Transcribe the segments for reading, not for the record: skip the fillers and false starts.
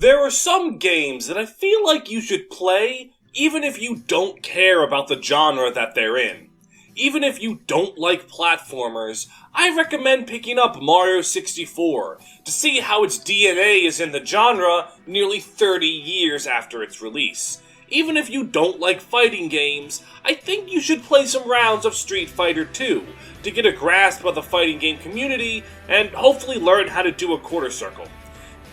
There are some games that I feel like you should play even if you don't care about the genre that they're in. Even if you don't like platformers, I recommend picking up Mario 64 to see how its DNA is in the genre nearly 30 years after its release. Even if you don't like fighting games, I think you should play some rounds of Street Fighter 2 to get a grasp of the fighting game community and hopefully learn how to do a quarter circle.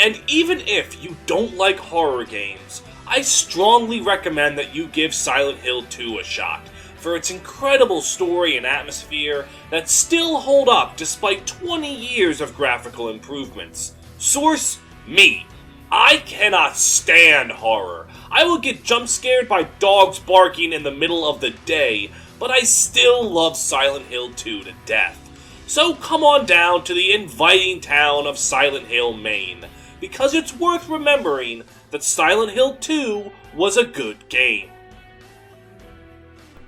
And even if you don't like horror games, I strongly recommend that you give Silent Hill 2 a shot, for its incredible story and atmosphere that still hold up despite 20 years of graphical improvements. Source: me. I cannot stand horror. I will get jump scared by dogs barking in the middle of the day, but I still love Silent Hill 2 to death. So come on down to the inviting town of Silent Hill, Maine, because it's worth remembering that Silent Hill 2 was a good game.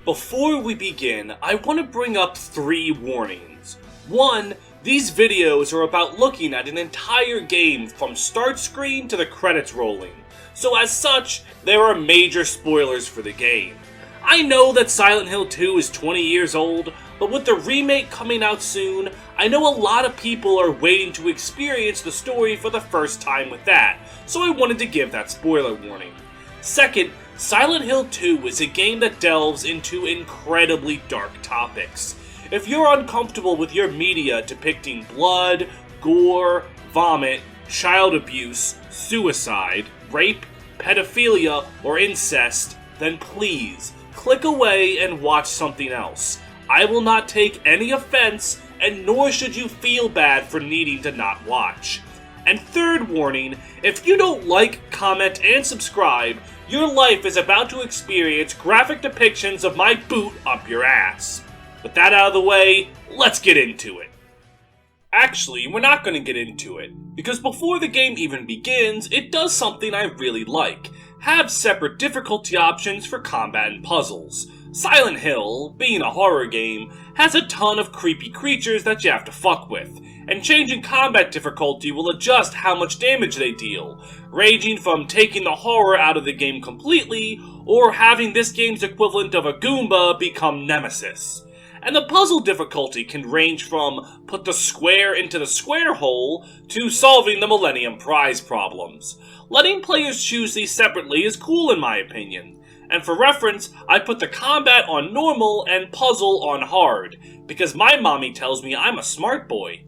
Before we begin, I want to bring up 3 warnings. 1, these videos are about looking at an entire game from start screen to the credits rolling, so as such, there are major spoilers for the game. I know that Silent Hill 2 is 20 years old, but with the remake coming out soon, I know a lot of people are waiting to experience the story for the first time with that, so I wanted to give that spoiler warning. Second, Silent Hill 2 is a game that delves into incredibly dark topics. If you're uncomfortable with your media depicting blood, gore, vomit, child abuse, suicide, rape, pedophilia, or incest, then please, click away and watch something else. I will not take any offense, and nor should you feel bad for needing to not watch. And third warning, if you don't like, comment, and subscribe, your life is about to experience graphic depictions of my boot up your ass. With that out of the way, let's get into it. Actually, we're not going to get into it, because before the game even begins, it does something I really like. Have separate difficulty options for combat and puzzles. Silent Hill, being a horror game, has a ton of creepy creatures that you have to fuck with, and changing combat difficulty will adjust how much damage they deal, ranging from taking the horror out of the game completely, or having this game's equivalent of a Goomba become Nemesis. And the puzzle difficulty can range from put the square into the square hole to solving the Millennium Prize problems. Letting players choose these separately is cool in my opinion. And for reference, I put the combat on normal and puzzle on hard, because my mommy tells me I'm a smart boy.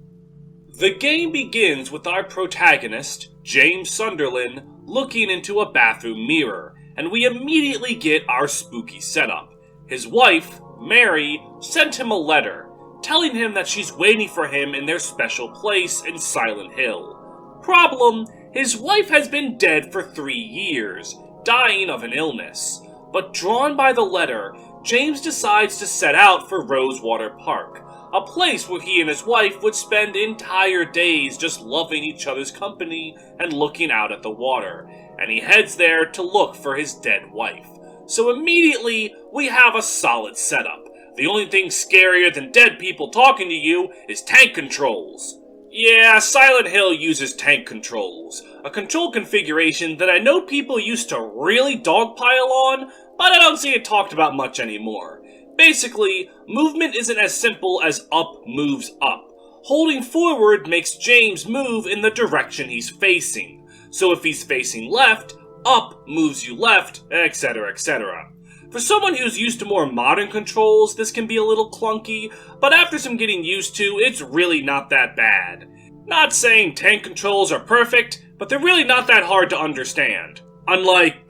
The game begins with our protagonist, James Sunderland, looking into a bathroom mirror, and we immediately get our spooky setup. His wife, Mary, sent him a letter, telling him that she's waiting for him in their special place in Silent Hill. Problem, his wife has been dead for 3 years, dying of an illness. But drawn by the letter, James decides to set out for Rosewater Park, a place where he and his wife would spend entire days just loving each other's company and looking out at the water, and he heads there to look for his dead wife. So immediately, we have a solid setup. The only thing scarier than dead people talking to you is tank controls. Yeah, Silent Hill uses tank controls, a control configuration that I know people used to really dogpile on, but I don't see it talked about much anymore. Basically, movement isn't as simple as up moves up. Holding forward makes James move in the direction he's facing. So if he's facing left, up moves you left, etc., etc. For someone who's used to more modern controls, this can be a little clunky, but after some getting used to, it's really not that bad. Not saying tank controls are perfect, but they're really not that hard to understand. Unlike,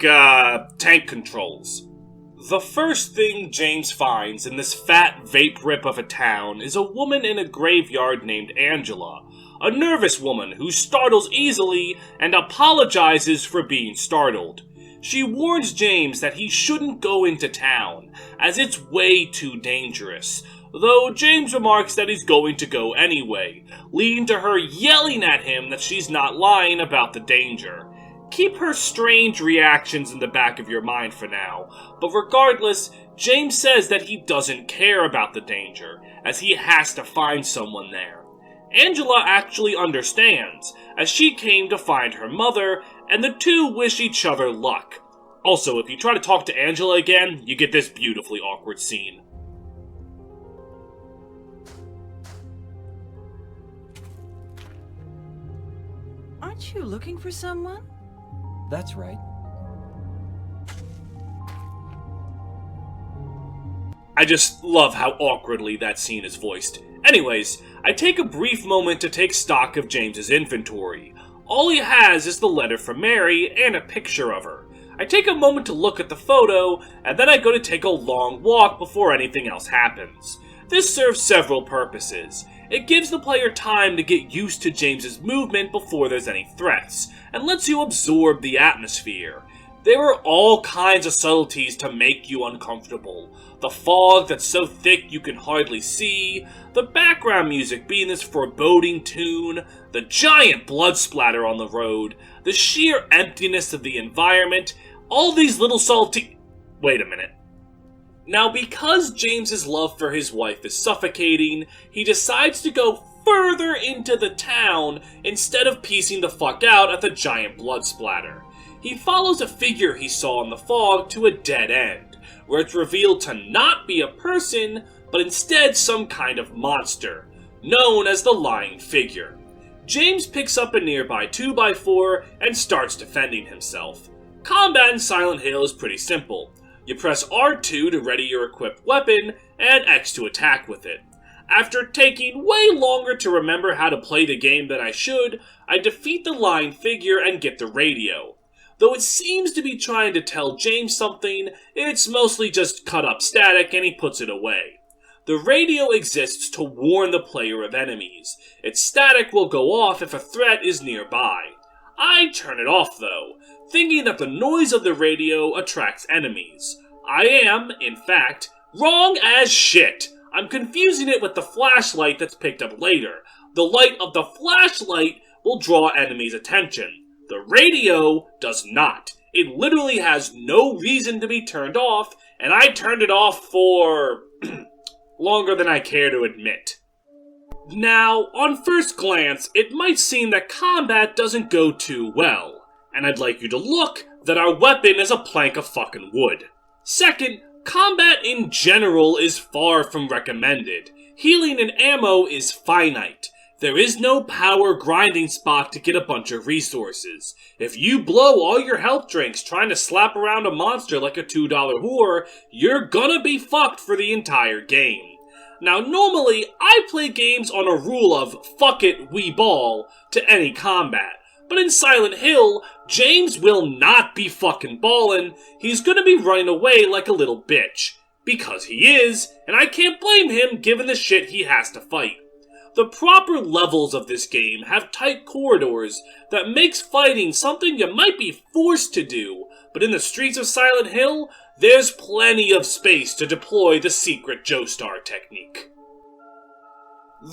tank controls. The first thing James finds in this fat vape rip of a town is a woman in a graveyard named Angela, a nervous woman who startles easily and apologizes for being startled. She warns James that he shouldn't go into town, as it's way too dangerous, though James remarks that he's going to go anyway, leading to her yelling at him that she's not lying about the danger. Keep her strange reactions in the back of your mind for now, but regardless, James says that he doesn't care about the danger, as he has to find someone there. Angela actually understands, as she came to find her mother, and the two wish each other luck. Also, if you try to talk to Angela again, you get this beautifully awkward scene. Aren't you looking for someone? That's right. I just love how awkwardly that scene is voiced. Anyways, I take a brief moment to take stock of James's inventory. All he has is the letter from Mary and a picture of her. I take a moment to look at the photo, and then I go to take a long walk before anything else happens. This serves several purposes. It gives the player time to get used to James's movement before there's any threats, and lets you absorb the atmosphere. There are all kinds of subtleties to make you uncomfortable. The fog that's so thick you can hardly see, the background music being this foreboding tune, the giant blood splatter on the road, the sheer emptiness of the environment, all these little Wait a minute. Now, because James's love for his wife is suffocating, he decides to go further into the town instead of piecing the fuck out at the giant blood splatter. He follows a figure he saw in the fog to a dead end, where it's revealed to not be a person, but instead some kind of monster, known as the Lying Figure. James picks up a nearby 2x4 and starts defending himself. Combat in Silent Hill is pretty simple. You press R2 to ready your equipped weapon, and X to attack with it. After taking way longer to remember how to play the game than I should, I defeat the Lying Figure and get the radio. Though it seems to be trying to tell James something, it's mostly just cut up static and he puts it away. The radio exists to warn the player of enemies. Its static will go off if a threat is nearby. I turn it off though, thinking that the noise of the radio attracts enemies. I am, in fact, wrong as shit. I'm confusing it with the flashlight that's picked up later. The light of the flashlight will draw enemies' attention. The radio does not. It literally has no reason to be turned off, and I turned it off for longer than I care to admit. Now, on first glance, it might seem that combat doesn't go too well, and I'd like you to look that our weapon is a plank of fucking wood. Second, combat in general is far from recommended. Healing and ammo is finite. There is no power grinding spot to get a bunch of resources. If you blow all your health drinks trying to slap around a monster like a $2 whore, you're gonna be fucked for the entire game. Now normally, I play games on a rule of fuck it, we ball to any combat. But in Silent Hill, James will not be fucking ballin', he's gonna be running away like a little bitch. Because he is, and I can't blame him given the shit he has to fight. The proper levels of this game have tight corridors that makes fighting something you might be forced to do, but in the streets of Silent Hill, there's plenty of space to deploy the secret Joestar technique.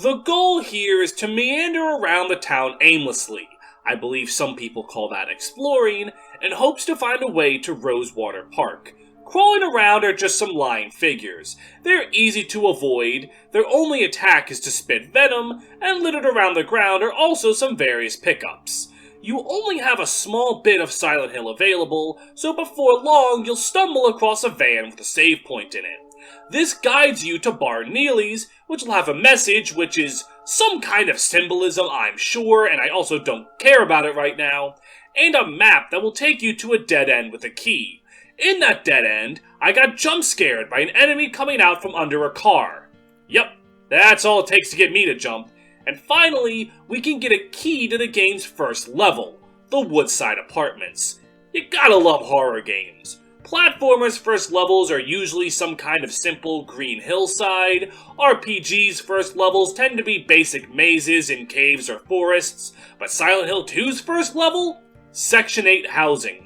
The goal here is to meander around the town aimlessly, I believe some people call that exploring, in hopes to find a way to Rosewater Park. Crawling around are just some lying figures. They're easy to avoid, their only attack is to spit venom, and littered around the ground are also some various pickups. You only have a small bit of Silent Hill available, so before long you'll stumble across a van with a save point in it. This guides you to Bar Neely's, which will have a message which is some kind of symbolism, I'm sure, and I also don't care about it right now, and a map that will take you to a dead end with a key. In that dead end, I got jump scared by an enemy coming out from under a car. Yep, that's all it takes to get me to jump. And finally, we can get a key to the game's first level, the Woodside Apartments. You gotta love horror games. Platformers' first levels are usually some kind of simple green hillside. RPGs' first levels tend to be basic mazes in caves or forests. But Silent Hill 2's first level? Section 8 housing.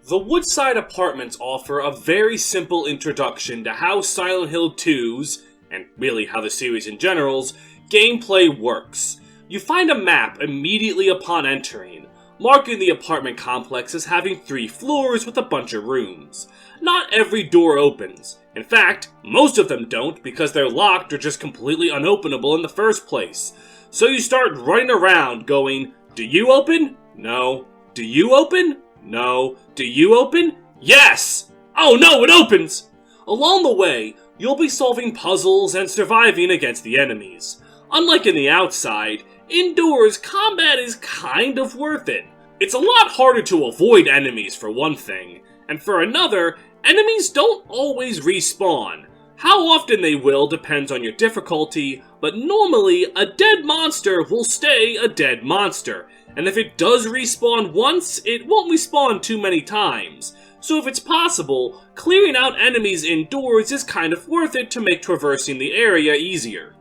The Woodside Apartments offer a very simple introduction to how Silent Hill 2's, and really how the series in general's, gameplay works. You find a map immediately upon entering, marking the apartment complex as having 3 floors with a bunch of rooms. Not every door opens. In fact, most of them don't because they're locked or just completely unopenable in the first place. So you start running around going, do you open? No. Do you open? No. Do you open? Yes! Oh no, it opens! Along the way, you'll be solving puzzles and surviving against the enemies. Unlike in the outside, indoors combat is kind of worth it. It's a lot harder to avoid enemies for one thing, and for another, enemies don't always respawn. How often they will depends on your difficulty, but normally a dead monster will stay a dead monster, and if it does respawn once, it won't respawn too many times. So if it's possible, clearing out enemies indoors is kind of worth it to make traversing the area easier.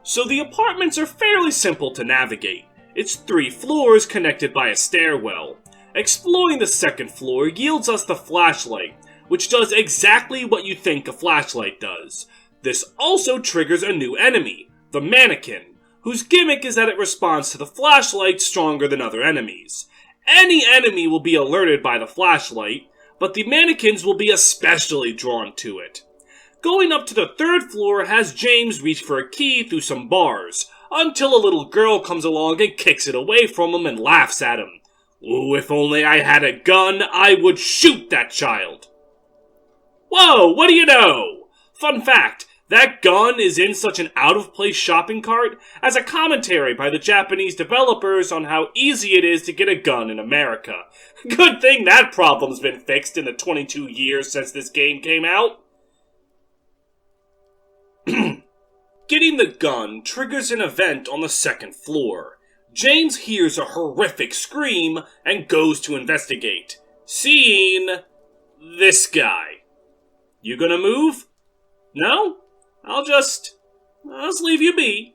So the apartments are fairly simple to navigate. It's 3 floors connected by a stairwell. Exploring the second floor yields us the flashlight, which does exactly what you think a flashlight does. This also triggers a new enemy, the mannequin, whose gimmick is that it responds to the flashlight stronger than other enemies. Any enemy will be alerted by the flashlight, but the mannequins will be especially drawn to it. Going up to the 3rd floor has James reach for a key through some bars, until a little girl comes along and kicks it away from him and laughs at him. Ooh, if only I had a gun, I would shoot that child. Whoa, what do you know? Fun fact, that gun is in such an out-of-place shopping cart as a commentary by the Japanese developers on how easy it is to get a gun in America. Good thing that problem's been fixed in the 22 years since this game came out. Getting the gun triggers an event on the 2nd floor. James hears a horrific scream and goes to investigate, seeing this guy. You gonna move? No? I'll just leave you be.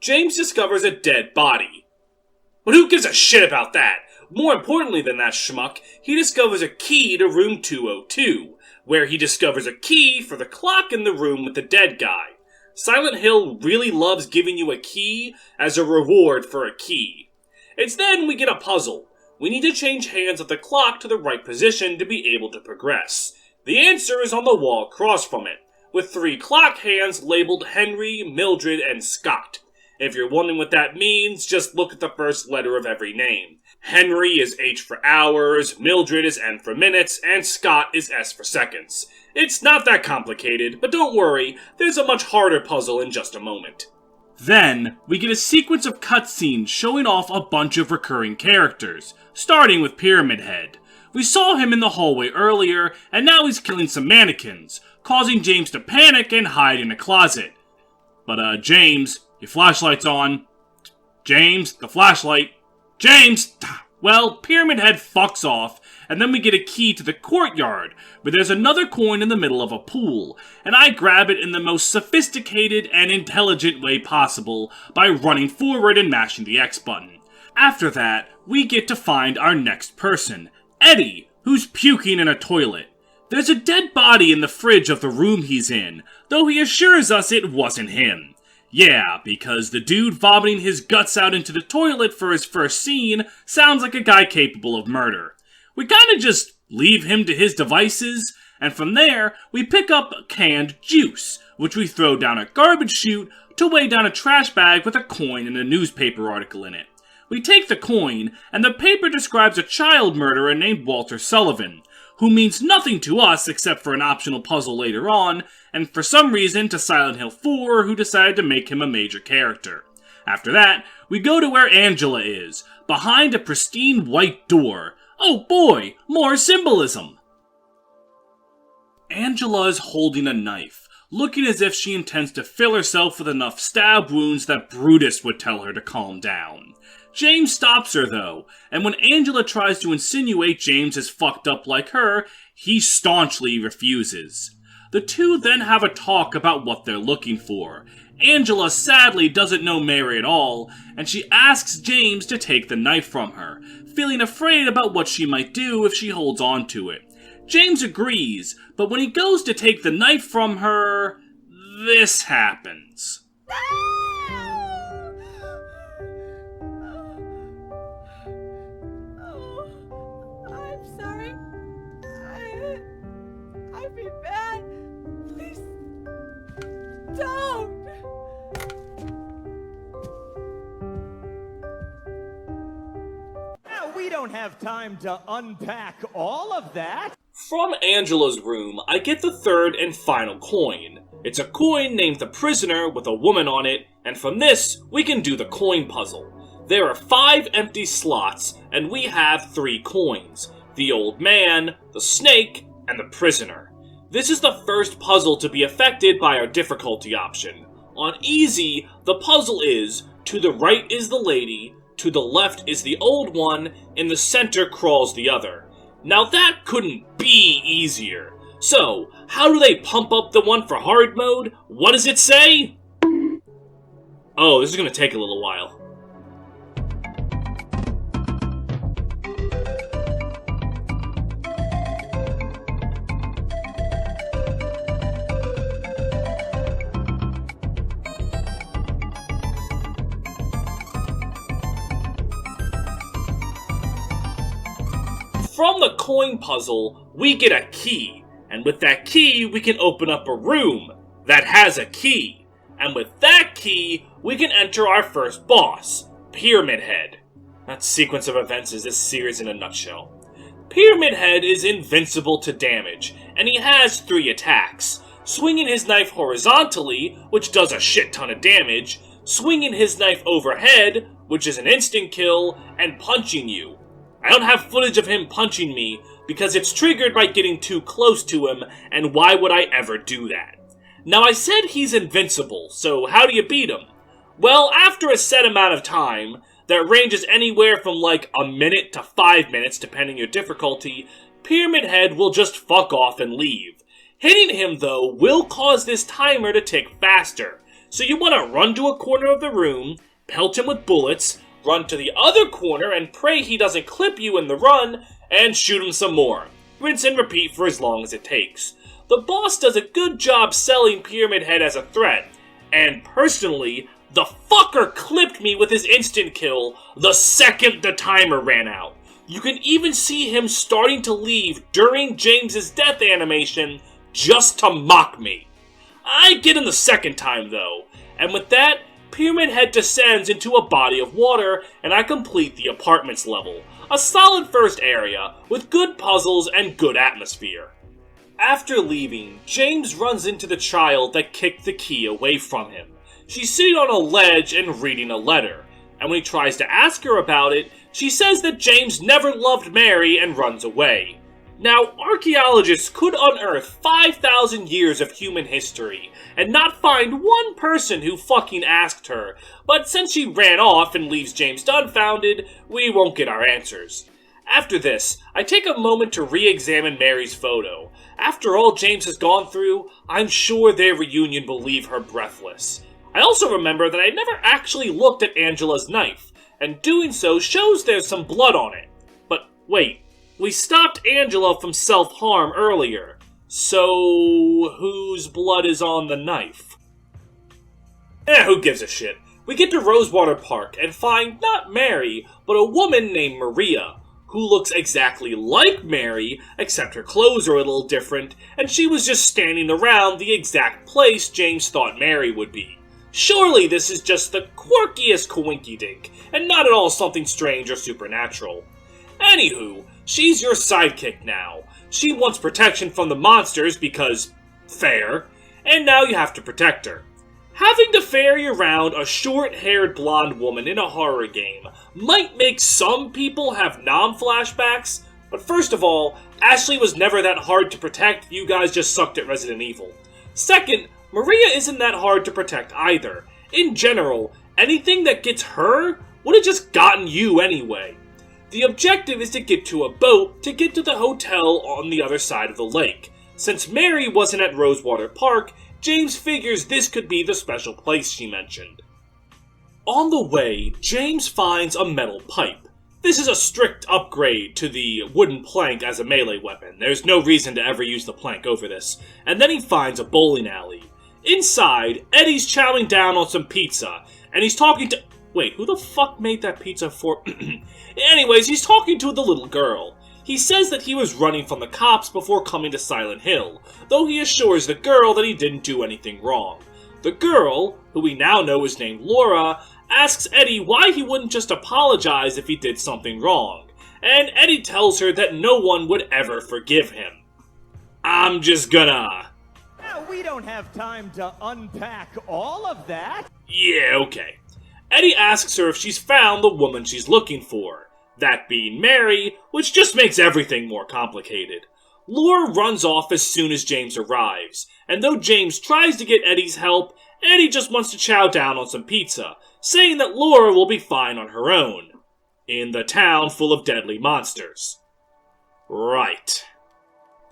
James discovers a dead body. But who gives a shit about that? More importantly than that schmuck, he discovers a key to room 202, where he discovers a key for the clock in the room with the dead guy. Silent Hill really loves giving you a key as a reward for a key. It's then we get a puzzle. We need to change hands of the clock to the right position to be able to progress. The answer is on the wall across from it, with 3 clock hands labeled Henry, Mildred, and Scott. If you're wondering what that means, just look at the first letter of every name. Henry is H for hours, Mildred is N for minutes, and Scott is S for seconds. It's not that complicated, but don't worry, there's a much harder puzzle in just a moment. Then, we get a sequence of cutscenes showing off a bunch of recurring characters, starting with Pyramid Head. We saw him in the hallway earlier, and now he's killing some mannequins, causing James to panic and hide in a closet. But, James, your flashlight's on. James, the flashlight. James! Well, Pyramid Head fucks off, and then we get a key to the courtyard, where there's another coin in the middle of a pool, and I grab it in the most sophisticated and intelligent way possible by running forward and mashing the X button. After that, we get to find our next person, Eddie, who's puking in a toilet. There's a dead body in the fridge of the room he's in, though he assures us it wasn't him. Yeah, because the dude vomiting his guts out into the toilet for his first scene sounds like a guy capable of murder. We kinda just leave him to his devices, and from there, we pick up canned juice, which we throw down a garbage chute to weigh down a trash bag with a coin and a newspaper article in it. We take the coin, and the paper describes a child murderer named Walter Sullivan, who means nothing to us except for an optional puzzle later on, and for some reason to Silent Hill 4, who decided to make him a major character. After that, we go to where Angela is, behind a pristine white door. Oh boy, more symbolism! Angela is holding a knife, looking as if she intends to fill herself with enough stab wounds that Brutus would tell her to calm down. James stops her though, and when Angela tries to insinuate James is fucked up like her, he staunchly refuses. The two then have a talk about what they're looking for. Angela sadly doesn't know Mary at all, and she asks James to take the knife from her, feeling afraid about what she might do if she holds on to it. James agrees, but when he goes to take the knife from her, this happens. I'm sorry. I feel bad. Please don't. have time to unpack all of that. From Angela's room, I get the third and final coin. It's a coin named the Prisoner with a woman on it, and from this, we can do the coin puzzle. There are 5 empty slots, and we have 3 coins. The old man, the snake, and the prisoner. This is the first puzzle to be affected by our difficulty option. On easy, the puzzle is, to the right is the lady, to the left is the old one, in the center crawls the other. Now that couldn't be easier. So, how do they pump up the one for hard mode? What does it say? Oh, this is gonna take a little while. From the coin puzzle, we get a key, and with that key, we can open up a room that has a key, and with that key, we can enter our first boss, Pyramid Head. That sequence of events is this series in a nutshell. Pyramid Head is invincible to damage, and he has 3 attacks: swinging his knife horizontally, which does a shit ton of damage, swinging his knife overhead, which is an instant kill, and punching you. I don't have footage of him punching me, because it's triggered by getting too close to him, and why would I ever do that? Now I said he's invincible, so how do you beat him? Well, after a set amount of time, that ranges anywhere from like a minute to 5 minutes depending your difficulty, Pyramid Head will just fuck off and leave. Hitting him though will cause this timer to tick faster, so you want to run to a corner of the room, pelt him with bullets, run to the other corner and pray he doesn't clip you in the run, and shoot him some more. Rinse and repeat for as long as it takes. The boss does a good job selling Pyramid Head as a threat, and personally, the fucker clipped me with his instant kill the second the timer ran out. You can even see him starting to leave during James's death animation just to mock me. I get him the second time though, and with that, Pyramid Head descends into a body of water, and I complete the apartments level. A solid first area, with good puzzles and good atmosphere. After leaving, James runs into the child that kicked the key away from him. She's sitting on a ledge and reading a letter, and when he tries to ask her about it, she says that James never loved Mary and runs away. Now, archaeologists could unearth 5,000 years of human history and not find one person who fucking asked her, but since she ran off and leaves James dumbfounded, we won't get our answers. After this, I take a moment to re-examine Mary's photo. After all James has gone through, I'm sure their reunion will leave her breathless. I also remember that I never actually looked at Angela's knife, and doing so shows there's some blood on it. But wait, we stopped Angela from self-harm earlier, so whose blood is on the knife? Who gives a shit? We get to Rosewater Park and find not Mary, but a woman named Maria, who looks exactly like Mary, except her clothes are a little different, and she was just standing around the exact place James thought Mary would be. Surely this is just the quirkiest coinkydink, and not at all something strange or supernatural. Anywho, she's your sidekick now. She wants protection from the monsters because, fair, and now you have to protect her. Having to ferry around a short-haired blonde woman in a horror game might make some people have non-flashbacks, but first of all, Ashley was never that hard to protect, you guys just sucked at Resident Evil. Second, Maria isn't that hard to protect either. In general, anything that gets her would have just gotten you anyway. The objective is to get to a boat to get to the hotel on the other side of the lake. Since Mary wasn't at Rosewater Park, James figures this could be the special place she mentioned. On the way, James finds a metal pipe. This is a strict upgrade to the wooden plank as a melee weapon. There's no reason to ever use the plank over this. And then he finds a bowling alley. Inside, Eddie's chowing down on some pizza, and he's talking to... Wait, who the fuck made that pizza for... Anyways, he's talking to the little girl. He says that he was running from the cops before coming to Silent Hill, though he assures the girl that he didn't do anything wrong. The girl, who we now know is named Laura, asks Eddie why he wouldn't just apologize if he did something wrong. and Eddie tells her that no one would ever forgive him. I'm just gonna... We don't have time to unpack all of that. Yeah, okay. Eddie asks her if she's found the woman she's looking for, that being Mary, which just makes everything more complicated. Laura runs off as soon as James arrives, and though James tries to get Eddie's help, Eddie just wants to chow down on some pizza, saying that Laura will be fine on her own. In the town full of deadly monsters. Right.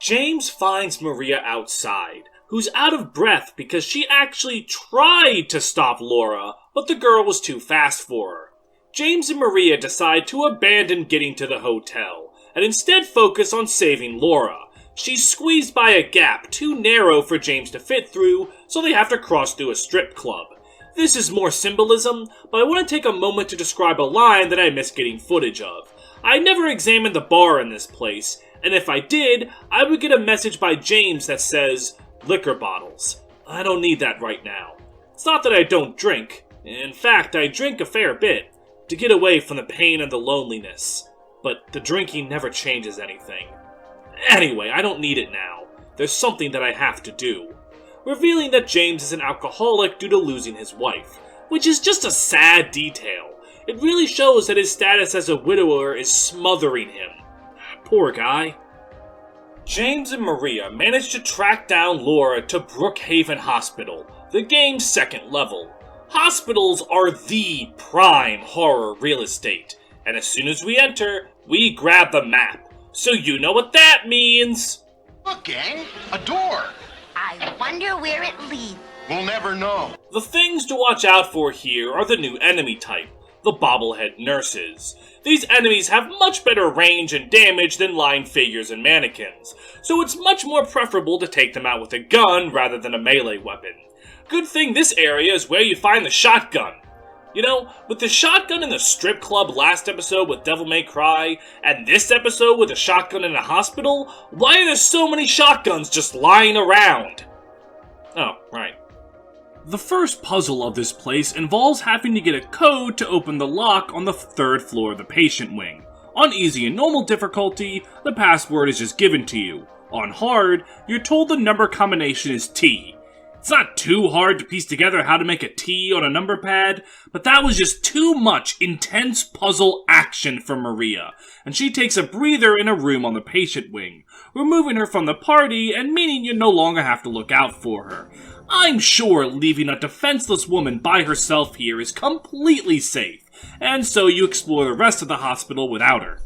James finds Maria outside, who's out of breath because she actually tried to stop Laura, but the girl was too fast for her. James and Maria decide to abandon getting to the hotel, and instead focus on saving Laura. She's squeezed by a gap too narrow for James to fit through, so they have to cross through a strip club. This is more symbolism, but I want to take a moment to describe a line that I missed getting footage of. I never examined the bar in this place, and if I did, I would get a message by James that says, liquor bottles. I don't need that right now. It's not that I don't drink. In fact, I drink a fair bit, to get away from the pain and the loneliness. But the drinking never changes anything. Anyway, I don't need it now. There's something that I have to do. Revealing that James is an alcoholic due to losing his wife, which is just a sad detail. It really shows that his status as a widower is smothering him. Poor guy. James and Maria manage to track down Laura to Brookhaven Hospital, the game's second level. Hospitals are the prime horror real estate, and as soon as we enter, we grab the map. So you know what that means! Look, gang, a door! I wonder where it leads. We'll never know. The things to watch out for here are the new enemy type, the bobblehead nurses. These enemies have much better range and damage than lying figures and mannequins, so it's much more preferable to take them out with a gun rather than a melee weapon. Good thing this area is where you find the shotgun. You know, with the shotgun in the strip club last episode with Devil May Cry, and this episode with a shotgun in a hospital, why are there so many shotguns just lying around? Oh, right. The first puzzle of this place involves having to get a code to open the lock on the third floor of the patient wing. On easy and normal difficulty, the password is just given to you. On hard, you're told the number combination is T. It's not too hard to piece together how to make a T on a number pad, but that was just too much intense puzzle action for Maria, and she takes a breather in a room on the patient wing, removing her from the party and meaning you no longer have to look out for her. I'm sure leaving a defenseless woman by herself here is completely safe, and so you explore the rest of the hospital without her.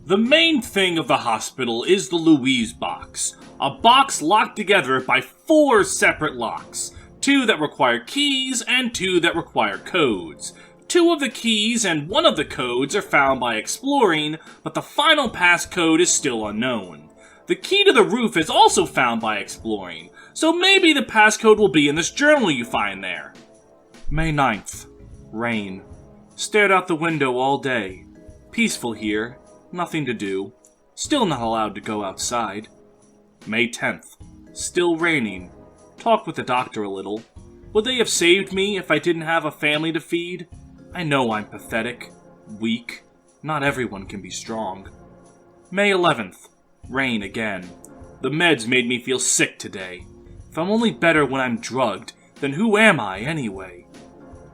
The main thing of the hospital is the Louise box, a box locked together by 4 separate locks, 2 that require keys and 2 that require codes. 2 of the keys and 1 of the codes are found by exploring, but the final passcode is still unknown. The key to the roof is also found by exploring, so maybe the passcode will be in this journal you find there. May 9th. Rain. Stared out the window all day. Peaceful here. Nothing to do. Still not allowed to go outside. May 10th. Still raining. Talked with the doctor a little. Would they have saved me if I didn't have a family to feed? I know I'm pathetic. Weak. Not everyone can be strong. May 11th. Rain again. The meds made me feel sick today. If I'm only better when I'm drugged, then who am I anyway?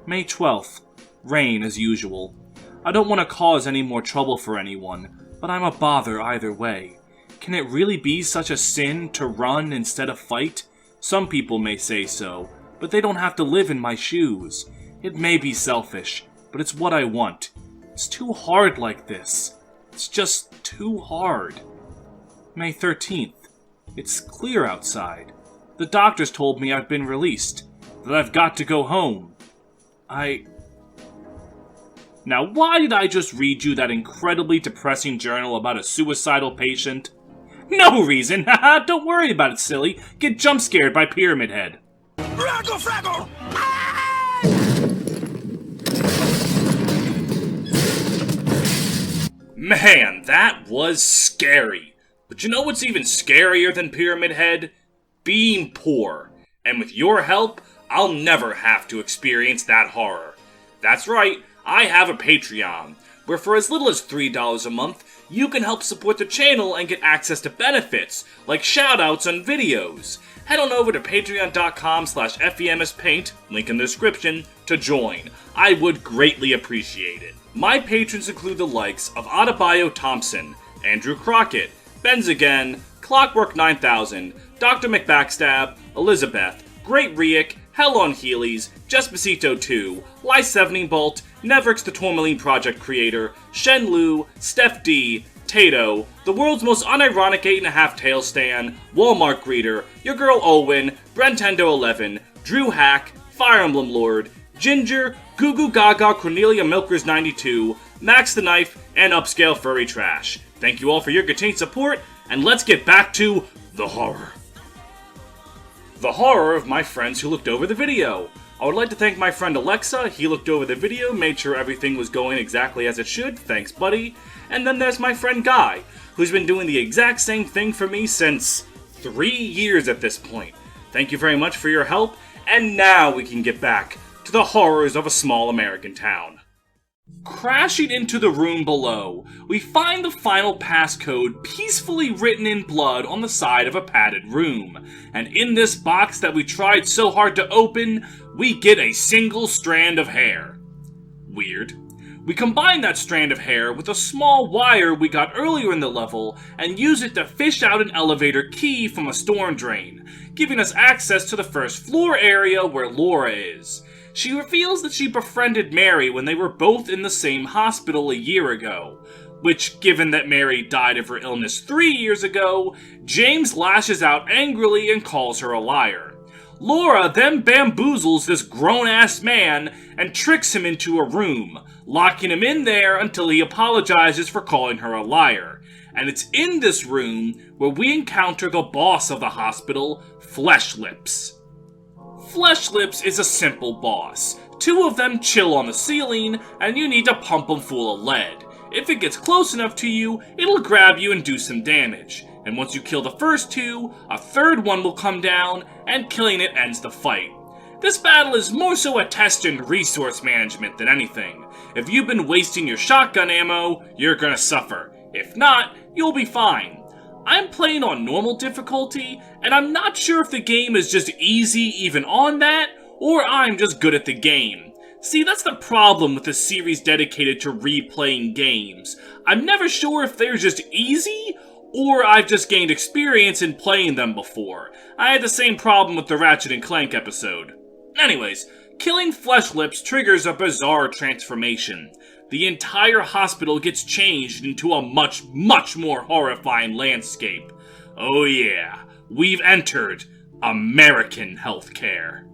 May 12th. Rain as usual. I don't want to cause any more trouble for anyone, but I'm a bother either way. Can it really be such a sin to run instead of fight? Some people may say so, but they don't have to live in my shoes. It may be selfish, but it's what I want. It's too hard like this. It's just too hard. May 13th. It's clear outside. The doctors told me I've been released, that I've got to go home. Now, why did I just read you that incredibly depressing journal about a suicidal patient? No reason! Haha, don't worry about it, silly. Get jump scared by Pyramid Head. Fraggle, fraggle! Man, that was scary. But you know what's even scarier than Pyramid Head? Being poor. And with your help, I'll never have to experience that horror. That's right, I have a Patreon. where for as little as $3 a month, you can help support the channel and get access to benefits, like shoutouts and videos. Head on over to patreon.com/FEMSPaint, link in the description, to join. I would greatly appreciate it. My patrons include the likes of Adebayo Thompson, Andrew Crockett, Benz Again, Clockwork 9000, Dr. McBackstab, Elizabeth, Great Riek, Hell on Heelys, Jespacito 2, Ly17 Bolt, Nevrix the Tourmaline Project creator, Shen Lu, Steph D, Tato, the world's most unironic 8.5 tail stan, Walmart greeter, your girl Olwyn, Brentendo11, Drew Hack, Fire Emblem Lord, Ginger, Goo Goo Gaga Cornelia Milkers 92, Max the Knife, and Upscale Furry Trash. Thank you all for your continued support, and let's get back to the horror. The horror of my friends who looked over the video. I would like to thank my friend Alexa. He looked over the video, made sure everything was going exactly as it should. Thanks, buddy. And then there's my friend Guy, who's been doing the exact same thing for me since 3 years at this point. Thank you very much for your help, and now we can get back to the horrors of a small American town. Crashing into the room below, we find the final passcode peacefully written in blood on the side of a padded room. And in this box that we tried so hard to open, we get a single strand of hair. Weird. We combine that strand of hair with a small wire we got earlier in the level and use it to fish out an elevator key from a storm drain, giving us access to the first floor area where Laura is. She reveals that she befriended Mary when they were both in the same hospital a year ago, which, given that Mary died of her illness 3 years ago, James lashes out angrily and calls her a liar. Laura then bamboozles this grown-ass man and tricks him into a room, locking him in there until he apologizes for calling her a liar. And it's in this room where we encounter the boss of the hospital, Flesh Lips. Flesh Lips is a simple boss. 2 of them chill on the ceiling, and you need to pump them full of lead. If it gets close enough to you, it'll grab you and do some damage. And once you kill the first 2, a third one will come down, and killing it ends the fight. This battle is more so a test in resource management than anything. If you've been wasting your shotgun ammo, you're gonna suffer. If not, you'll be fine. I'm playing on normal difficulty, and I'm not sure if the game is just easy even on that, or I'm just good at the game. See, that's the problem with a series dedicated to replaying games. I'm never sure if they're just easy, or I've just gained experience in playing them before. I had the same problem with the Ratchet & Clank episode. Anyways, killing Flesh Lips triggers a bizarre transformation. The entire hospital gets changed into a much, much more horrifying landscape. Oh yeah, we've entered American healthcare.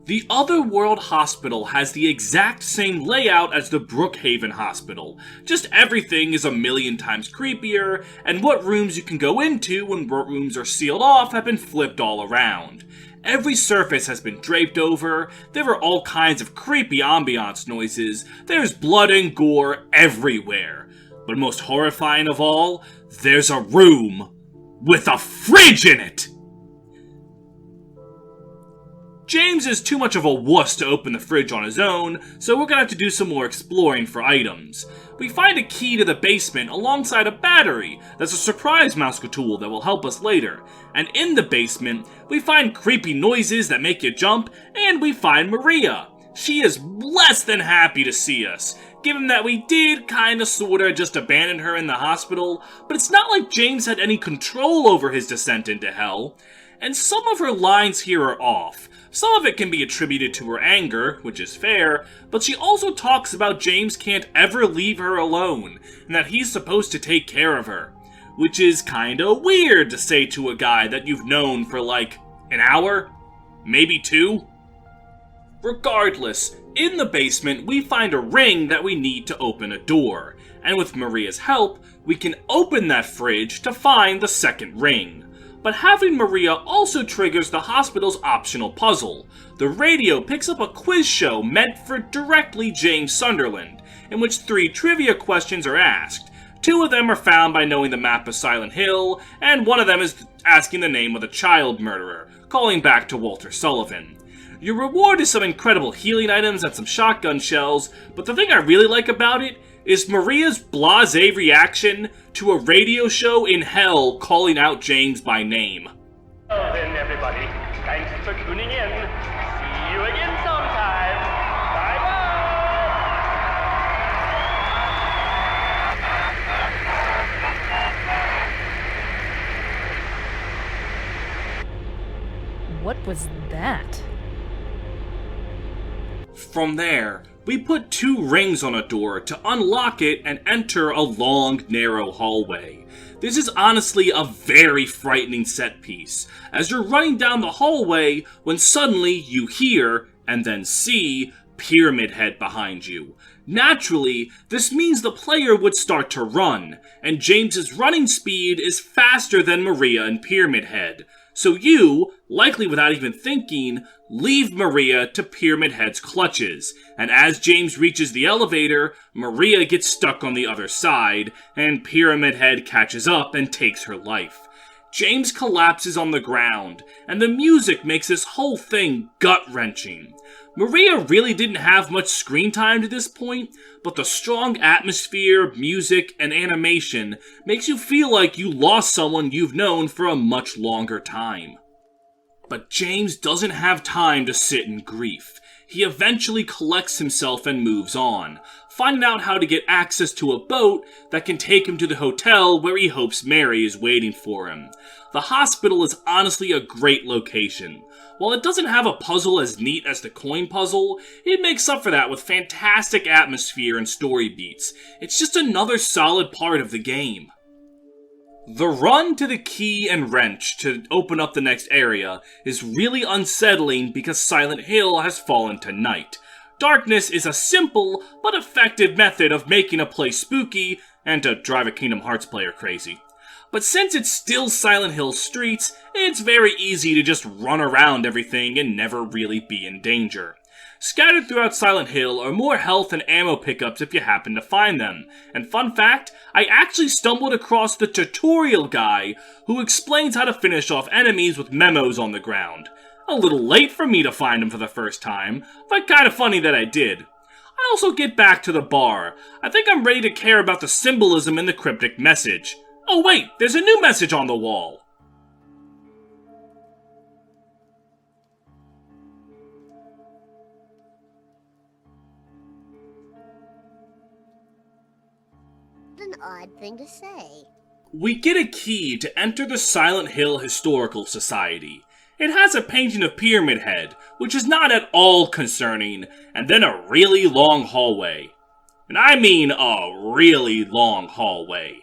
The Otherworld Hospital has the exact same layout as the Brookhaven Hospital, just everything is a million times creepier, and what rooms you can go into and what rooms are sealed off have been flipped all around. Every surface has been draped over, there are all kinds of creepy ambiance noises, there's blood and gore everywhere. But most horrifying of all, there's a room with a fridge in it! James is too much of a wuss to open the fridge on his own, so we're gonna have to do some more exploring for items. We find a key to the basement alongside a battery that's a surprise mouse tool that will help us later. And in the basement, we find creepy noises that make you jump, and we find Maria. She is less than happy to see us, given that we did kinda sorta just abandon her in the hospital, but it's not like James had any control over his descent into hell. And some of her lines here are off. Some of it can be attributed to her anger, which is fair, but she also talks about James can't ever leave her alone, and that he's supposed to take care of her. Which is kinda weird to say to a guy that you've known for like an hour? Maybe 2? Regardless, in the basement we find a ring that we need to open a door, and with Maria's help, we can open that fridge to find the second ring. But having Maria also triggers the hospital's optional puzzle. The radio picks up a quiz show meant for directly James Sunderland, in which 3 trivia questions are asked. 2 of them are found by knowing the map of Silent Hill, and 1 of them is asking the name of the child murderer, calling back to Walter Sullivan. Your reward is some incredible healing items and some shotgun shells, but the thing I really like about it is Maria's blasé reaction to a radio show in hell calling out James by name. Well then, everybody, thanks for tuning in. See you again sometime. Bye-bye. What was that? From there, we put 2 rings on a door to unlock it and enter a long, narrow hallway. This is honestly a very frightening set piece, as you're running down the hallway when suddenly you hear, and then see, Pyramid Head behind you. Naturally, this means the player would start to run, and James's running speed is faster than Maria and Pyramid Head. So you, likely without even thinking, leave Maria to Pyramid Head's clutches, and as James reaches the elevator, Maria gets stuck on the other side, and Pyramid Head catches up and takes her life. James collapses on the ground, and the music makes this whole thing gut-wrenching. Maria really didn't have much screen time to this point, but the strong atmosphere, music, and animation makes you feel like you lost someone you've known for a much longer time. But James doesn't have time to sit in grief. He eventually collects himself and moves on, finding out how to get access to a boat that can take him to the hotel where he hopes Mary is waiting for him. The hospital is honestly a great location. While it doesn't have a puzzle as neat as the coin puzzle, it makes up for that with fantastic atmosphere and story beats. It's just another solid part of the game. The run to the key and wrench to open up the next area is really unsettling because Silent Hill has fallen to night. Darkness is a simple but effective method of making a place spooky and to drive a Kingdom Hearts player crazy. But since it's still Silent Hill streets, it's very easy to just run around everything and never really be in danger. Scattered throughout Silent Hill are more health and ammo pickups if you happen to find them. And fun fact, I actually stumbled across the tutorial guy who explains how to finish off enemies with memos on the ground. A little late for me to find him for the first time, but kinda funny that I did. I also get back to the bar. I think I'm ready to care about the symbolism in the cryptic message. Oh wait, there's a new message on the wall! An odd thing to say. We get a key to enter the Silent Hill Historical Society. It has a painting of Pyramid Head, which is not at all concerning, and then a really long hallway. And I mean a really long hallway.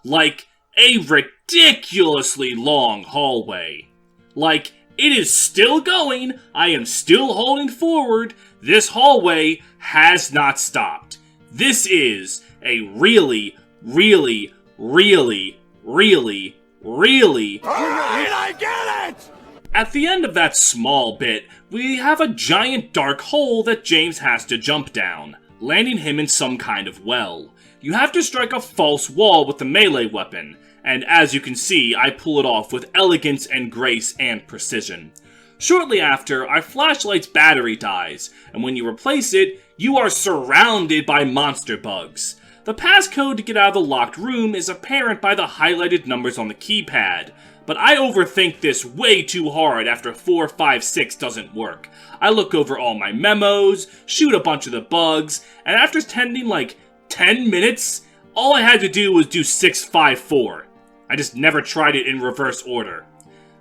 Like, a ridiculously long hallway. Like, it is still going, I am still holding forward, this hallway has not stopped. This is a really, really, really, really, really... Alright, I get it! At the end of that small bit, we have a giant dark hole that James has to jump down, landing him in some kind of well. You have to strike a false wall with the melee weapon, and as you can see, I pull it off with elegance and grace and precision. Shortly after, our flashlight's battery dies, and when you replace it, you are surrounded by monster bugs. The passcode to get out of the locked room is apparent by the highlighted numbers on the keypad, but I overthink this way too hard after 4, 5, 6 doesn't work. I look over all my memos, shoot a bunch of the bugs, and after spending like 10 minutes, all I had to do was do 6, 5, 4. I just never tried it in reverse order.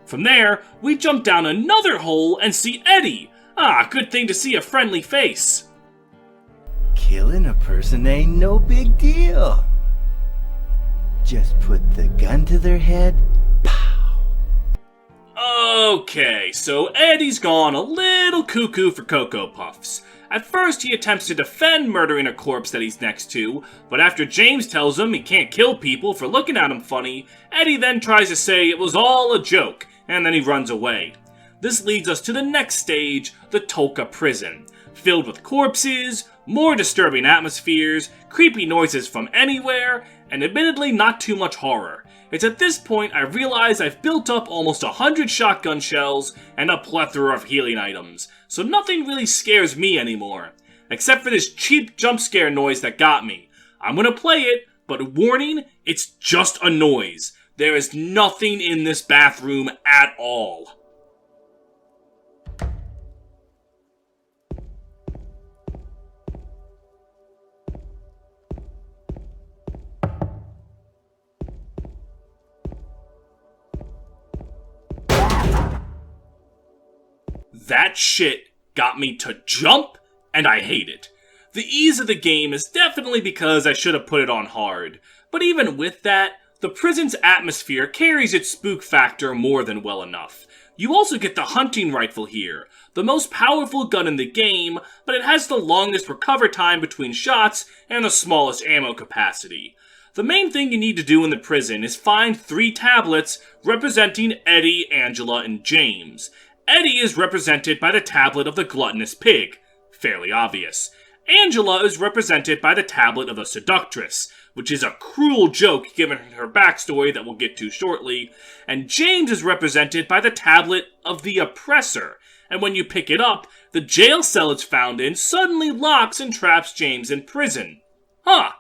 From there, we jump down another hole and see Eddie. Ah, good thing to see a friendly face. Killing a person ain't no big deal. Just put the gun to their head. Pow! Okay, so Eddie's gone a little cuckoo for Cocoa Puffs. At first, he attempts to defend murdering a corpse that he's next to, but after James tells him he can't kill people for looking at him funny, Eddie then tries to say it was all a joke, and then he runs away. This leads us to the next stage, the Toluca Prison, filled with corpses, more disturbing atmospheres, creepy noises from anywhere, and admittedly not too much horror. It's at this point I realize I've built up almost 100 shotgun shells and a plethora of healing items, so nothing really scares me anymore, except for this cheap jump scare noise that got me. I'm gonna play it, but warning, it's just a noise. There is nothing in this bathroom at all. That shit got me to jump, and I hate it. The ease of the game is definitely because I should have put it on hard, but even with that, the prison's atmosphere carries its spook factor more than well enough. You also get the hunting rifle here, the most powerful gun in the game, but it has the longest recover time between shots and the smallest ammo capacity. The main thing you need to do in the prison is find 3 tablets representing Eddie, Angela, and James. Eddie is represented by the tablet of the gluttonous pig, fairly obvious. Angela is represented by the tablet of the seductress, which is a cruel joke given her backstory that we'll get to shortly, and James is represented by the tablet of the oppressor, and when you pick it up, the jail cell it's found in suddenly locks and traps James in prison. Huh,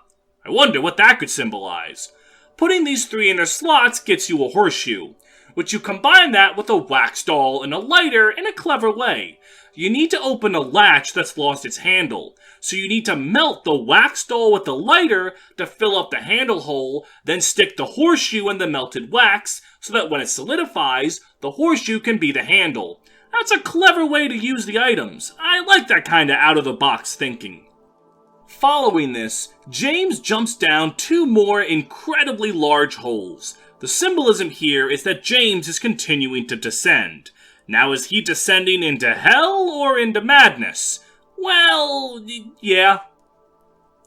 I wonder what that could symbolize. Putting these 3 in their slots gets you a horseshoe, which you combine that with a wax doll and a lighter in a clever way. You need to open a latch that's lost its handle, so you need to melt the wax doll with the lighter to fill up the handle hole, then stick the horseshoe in the melted wax, so that when it solidifies, the horseshoe can be the handle. That's a clever way to use the items. I like that kind of out-of-the-box thinking. Following this, James jumps down 2 more incredibly large holes. The symbolism here is that James is continuing to descend. Now, is he descending into hell or into madness? Well, yeah.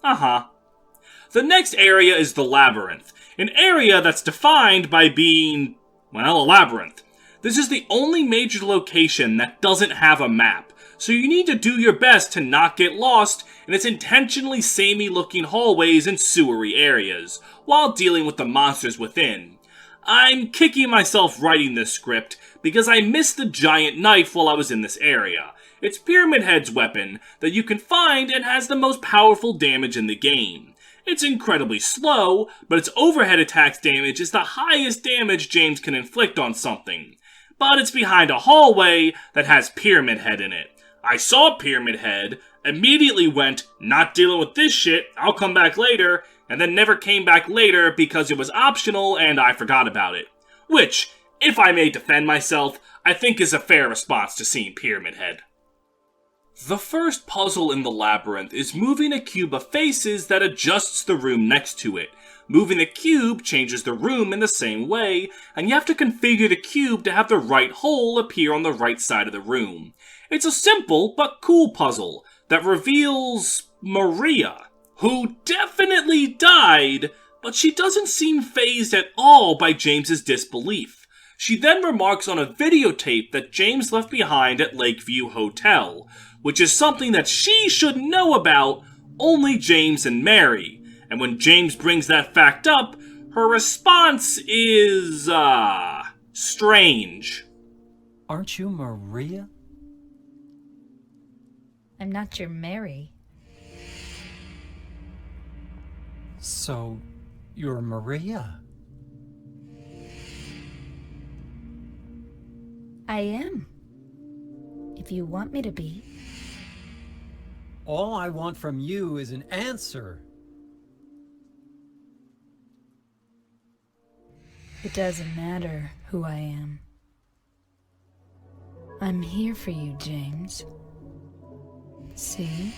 The next area is the Labyrinth, an area that's defined by being, well, a labyrinth. This is the only major location that doesn't have a map, so you need to do your best to not get lost in its intentionally samey-looking hallways and sewery areas, while dealing with the monsters within. I'm kicking myself writing this script because I missed the giant knife while I was in this area. It's Pyramid Head's weapon that you can find and has the most powerful damage in the game. It's incredibly slow, but its overhead attacks damage is the highest damage James can inflict on something. But it's behind a hallway that has Pyramid Head in it. I saw Pyramid Head, immediately went, not dealing with this shit, I'll come back later, and then never came back later because it was optional and I forgot about it. Which, if I may defend myself, I think is a fair response to seeing Pyramid Head. The first puzzle in the labyrinth is moving a cube of faces that adjusts the room next to it. Moving the cube changes the room in the same way, and you have to configure the cube to have the right hole appear on the right side of the room. It's a simple but cool puzzle that reveals Maria, who definitely died, but she doesn't seem fazed at all by James's disbelief. She then remarks on a videotape that James left behind at Lakeview Hotel, which is something that she should know about, only James and Mary. And when James brings that fact up, her response is, strange. Aren't you Maria? I'm not your Mary. So, you're Maria? I am. If you want me to be. All I want from you is an answer. It doesn't matter who I am. I'm here for you, James. See?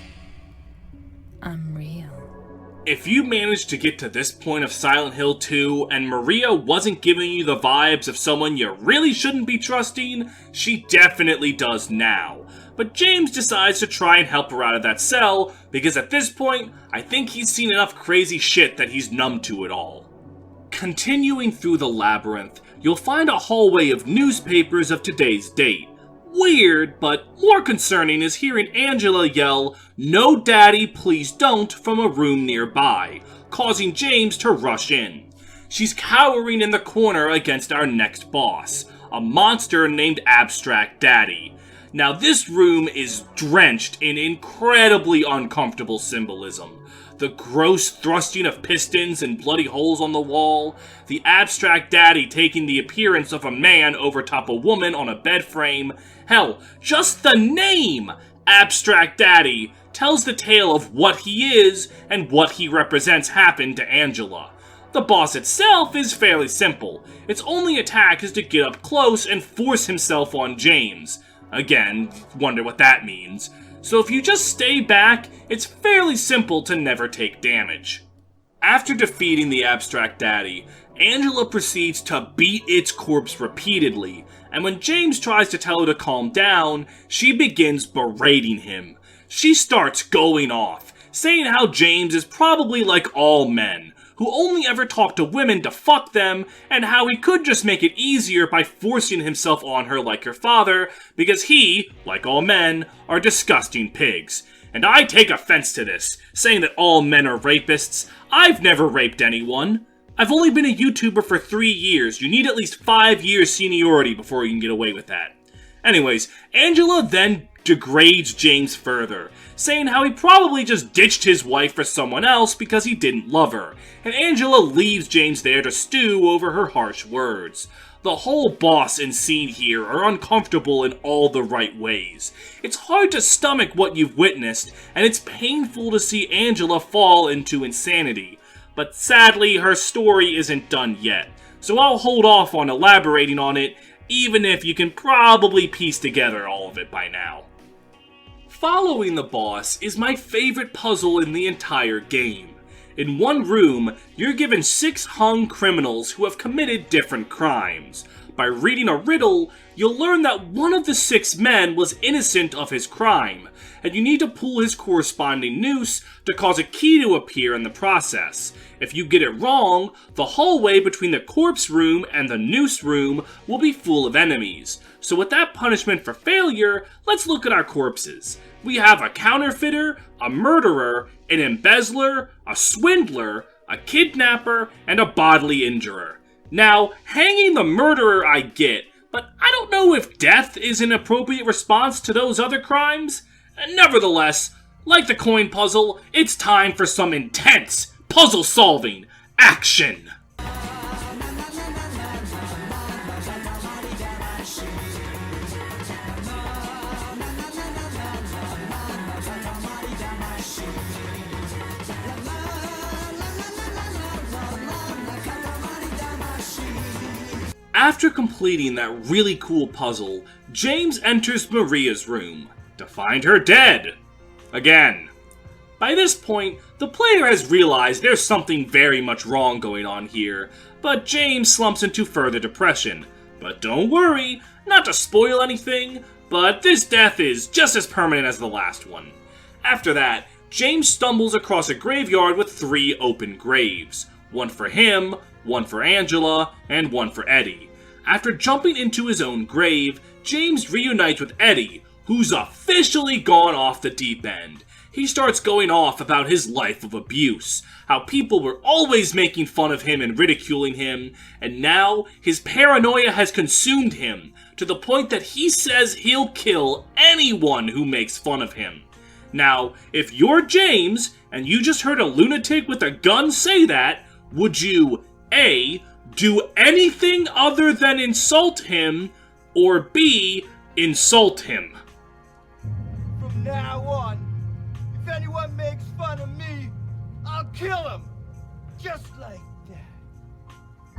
I'm real. If you managed to get to this point of Silent Hill 2 and Maria wasn't giving you the vibes of someone you really shouldn't be trusting, she definitely does now. But James decides to try and help her out of that cell, because at this point, I think he's seen enough crazy shit that he's numb to it all. Continuing through the labyrinth, you'll find a hallway of newspapers of today's date. Weird, but more concerning is hearing Angela yell, "No daddy, please don't," from a room nearby, causing James to rush in. She's cowering in the corner against our next boss, a monster named Abstract Daddy. Now this room is drenched in incredibly uncomfortable symbolism. the gross thrusting of pistons and bloody holes on the wall, the abstract daddy taking the appearance of a man over top a woman on a bed frame. Hell, just the name, Abstract Daddy, tells the tale of what he is and what he represents happened to Angela. The boss itself is fairly simple. Its only attack is to get up close and force himself on James. Again, wonder what that means. So if you just stay back, it's fairly simple to never take damage. After defeating the Abstract Daddy, Angela proceeds to beat its corpse repeatedly, and when James tries to tell her to calm down, she begins berating him. She starts going off, saying how James is probably like all men, who only ever talk to women to fuck them, and how he could just make it easier by forcing himself on her like her father, because he, like all men, are disgusting pigs. And I take offense to this, saying that all men are rapists. I've never raped anyone. I've only been a YouTuber for 3 years. You need at least 5 years seniority before you can get away with that. Anyways, Angela then degrades James further, saying how he probably just ditched his wife for someone else because he didn't love her, and Angela leaves James there to stew over her harsh words. The whole boss and scene here are uncomfortable in all the right ways. It's hard to stomach what you've witnessed, and it's painful to see Angela fall into insanity. But sadly, her story isn't done yet, so I'll hold off on elaborating on it, even if you can probably piece together all of it by now. Following the boss is my favorite puzzle in the entire game. In one room, you're given 6 hung criminals who have committed different crimes. By reading a riddle, you'll learn that one of the 6 men was innocent of his crime, and you need to pull his corresponding noose to cause a key to appear in the process. If you get it wrong, the hallway between the corpse room and the noose room will be full of enemies. So with that punishment for failure, let's look at our corpses. We have a counterfeiter, a murderer, an embezzler, a swindler, a kidnapper, and a bodily injurer. Now, hanging the murderer I get, but I don't know if death is an appropriate response to those other crimes. Nevertheless, like the coin puzzle, it's time for some intense puzzle solving action! After completing that really cool puzzle, James enters Maria's room to find her dead. Again. By this point, the player has realized there's something very much wrong going on here, but James slumps into further depression. But don't worry, not to spoil anything, but this death is just as permanent as the last one. After that, James stumbles across a graveyard with 3 open graves. One for him, one for Angela, and one for Eddie. After jumping into his own grave, James reunites with Eddie, who's officially gone off the deep end. He starts going off about his life of abuse, how people were always making fun of him and ridiculing him, and now his paranoia has consumed him, to the point that he says he'll kill anyone who makes fun of him. Now, if you're James, and you just heard a lunatic with a gun say that, would you, A, do anything other than insult him, or B, insult him? From now on, if anyone makes fun of me, I'll kill him. Just like that.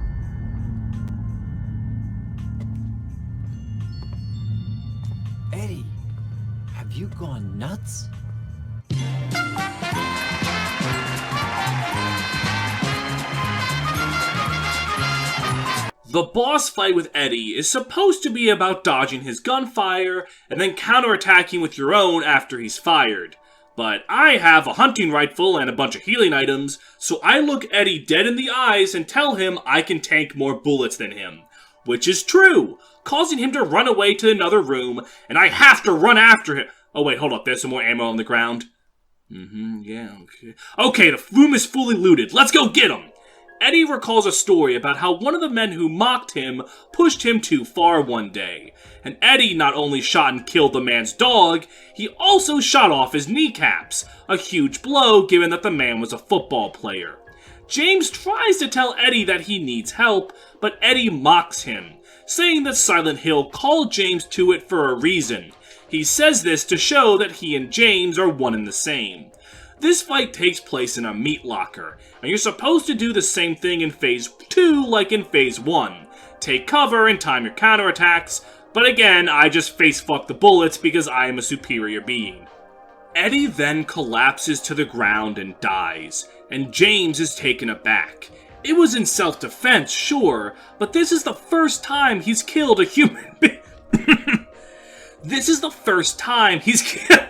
Eddie, have you gone nuts? The boss fight with Eddie is supposed to be about dodging his gunfire and then counterattacking with your own after he's fired. But I have a hunting rifle and a bunch of healing items, so I look Eddie dead in the eyes and tell him I can tank more bullets than him. Which is true, causing him to run away to another room, and I have to run after him. Oh wait, hold up, there's some more ammo on the ground. Yeah, okay. Okay, the room is fully looted, let's go get him! Eddie recalls a story about how one of the men who mocked him pushed him too far one day, and Eddie not only shot and killed the man's dog, he also shot off his kneecaps, a huge blow given that the man was a football player. James tries to tell Eddie that he needs help, but Eddie mocks him, saying that Silent Hill called James to it for a reason. He says this to show that he and James are one and the same. This fight takes place in a meat locker, and you're supposed to do the same thing in Phase 2 like in Phase 1. Take cover and time your counterattacks, but again, I just face-fuck the bullets because I am a superior being. Eddie then collapses to the ground and dies, and James is taken aback. It was in self-defense, sure, but this is the first time he's killed a human being. This is the first time he's killed...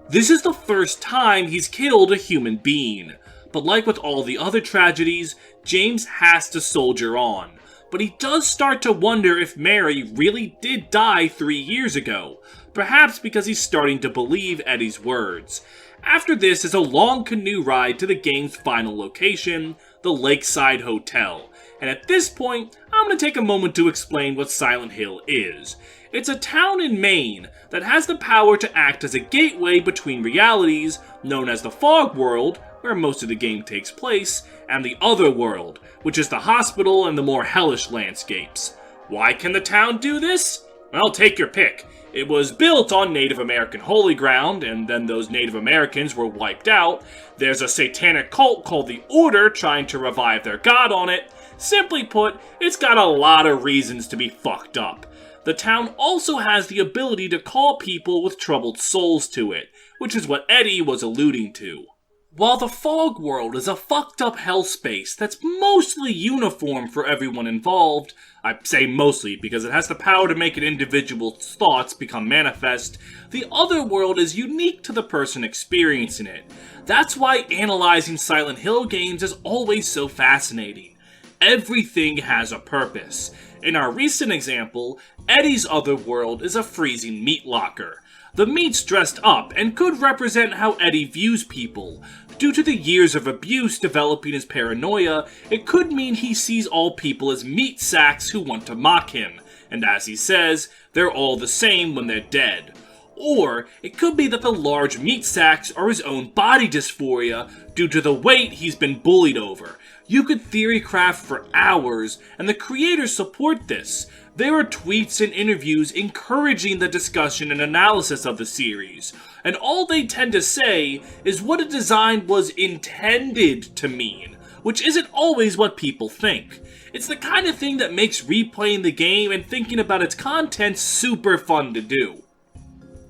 This is the first time he's killed a human being. But like with all the other tragedies, James has to soldier on. But he does start to wonder if Mary really did die 3 years ago. Perhaps because he's starting to believe Eddie's words. After this is a long canoe ride to the game's final location, the Lakeside Hotel. And at this point, I'm going to take a moment to explain what Silent Hill is. It's a town in Maine that has the power to act as a gateway between realities, known as the Fog World, where most of the game takes place, and the Other World, which is the hospital and the more hellish landscapes. Why can the town do this? Well, take your pick. It was built on Native American holy ground, and then those Native Americans were wiped out. There's a satanic cult called the Order trying to revive their god on it. Simply put, it's got a lot of reasons to be fucked up. The town also has the ability to call people with troubled souls to it, which is what Eddie was alluding to. While the Fog World is a fucked up hellspace that's mostly uniform for everyone involved, I say mostly because it has the power to make an individual's thoughts become manifest, the Other World is unique to the person experiencing it. That's why analyzing Silent Hill games is always so fascinating. Everything has a purpose. In our recent example, Eddie's Other World is a freezing meat locker. The meat's dressed up and could represent how Eddie views people. Due to the years of abuse developing his paranoia, it could mean he sees all people as meat sacks who want to mock him, and as he says, they're all the same when they're dead. Or it could be that the large meat sacks are his own body dysphoria due to the weight he's been bullied over. You could theory craft for hours, and the creators support this. There are tweets and interviews encouraging the discussion and analysis of the series, and all they tend to say is what a design was intended to mean, which isn't always what people think. It's the kind of thing that makes replaying the game and thinking about its content super fun to do.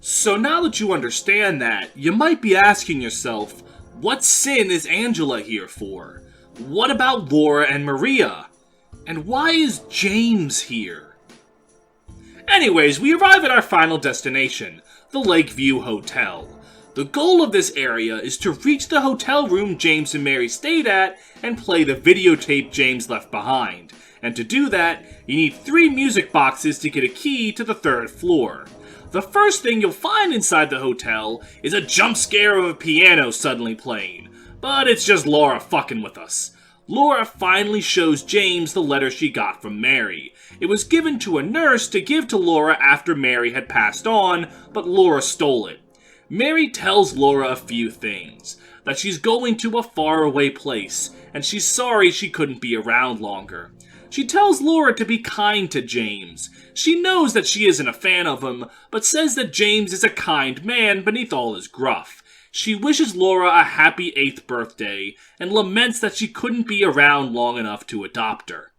So now that you understand that, you might be asking yourself, what sin is Angela here for? What about Laura and Maria? And why is James here? Anyways, we arrive at our final destination, the Lakeview Hotel. The goal of this area is to reach the hotel room James and Mary stayed at and play the videotape James left behind. And to do that, you need 3 music boxes to get a key to the 3rd floor. The first thing you'll find inside the hotel is a jump scare of a piano suddenly playing. But it's just Laura fucking with us. Laura finally shows James the letter she got from Mary. It was given to a nurse to give to Laura after Mary had passed on, but Laura stole it. Mary tells Laura a few things. That she's going to a faraway place, and she's sorry she couldn't be around longer. She tells Laura to be kind to James. She knows that she isn't a fan of him, but says that James is a kind man beneath all his gruff. She wishes Laura a happy 8th birthday, and laments that she couldn't be around long enough to adopt her.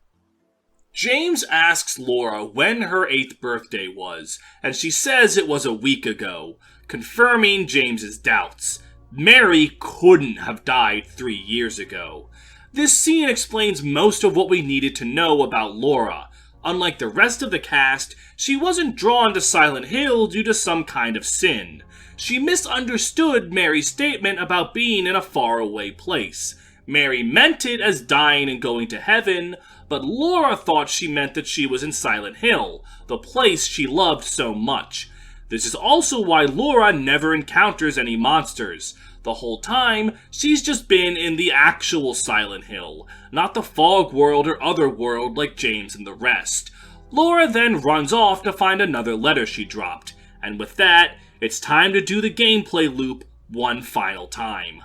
James asks Laura when her 8th birthday was, and she says it was a week ago, confirming James's doubts. Mary couldn't have died 3 years ago. This scene explains most of what we needed to know about Laura. Unlike the rest of the cast, she wasn't drawn to Silent Hill due to some kind of sin. She misunderstood Mary's statement about being in a faraway place. Mary meant it as dying and going to heaven, but Laura thought she meant that she was in Silent Hill, the place she loved so much. This is also why Laura never encounters any monsters. The whole time, she's just been in the actual Silent Hill, not the fog world or other world like James and the rest. Laura then runs off to find another letter she dropped, and with that, it's time to do the gameplay loop one final time.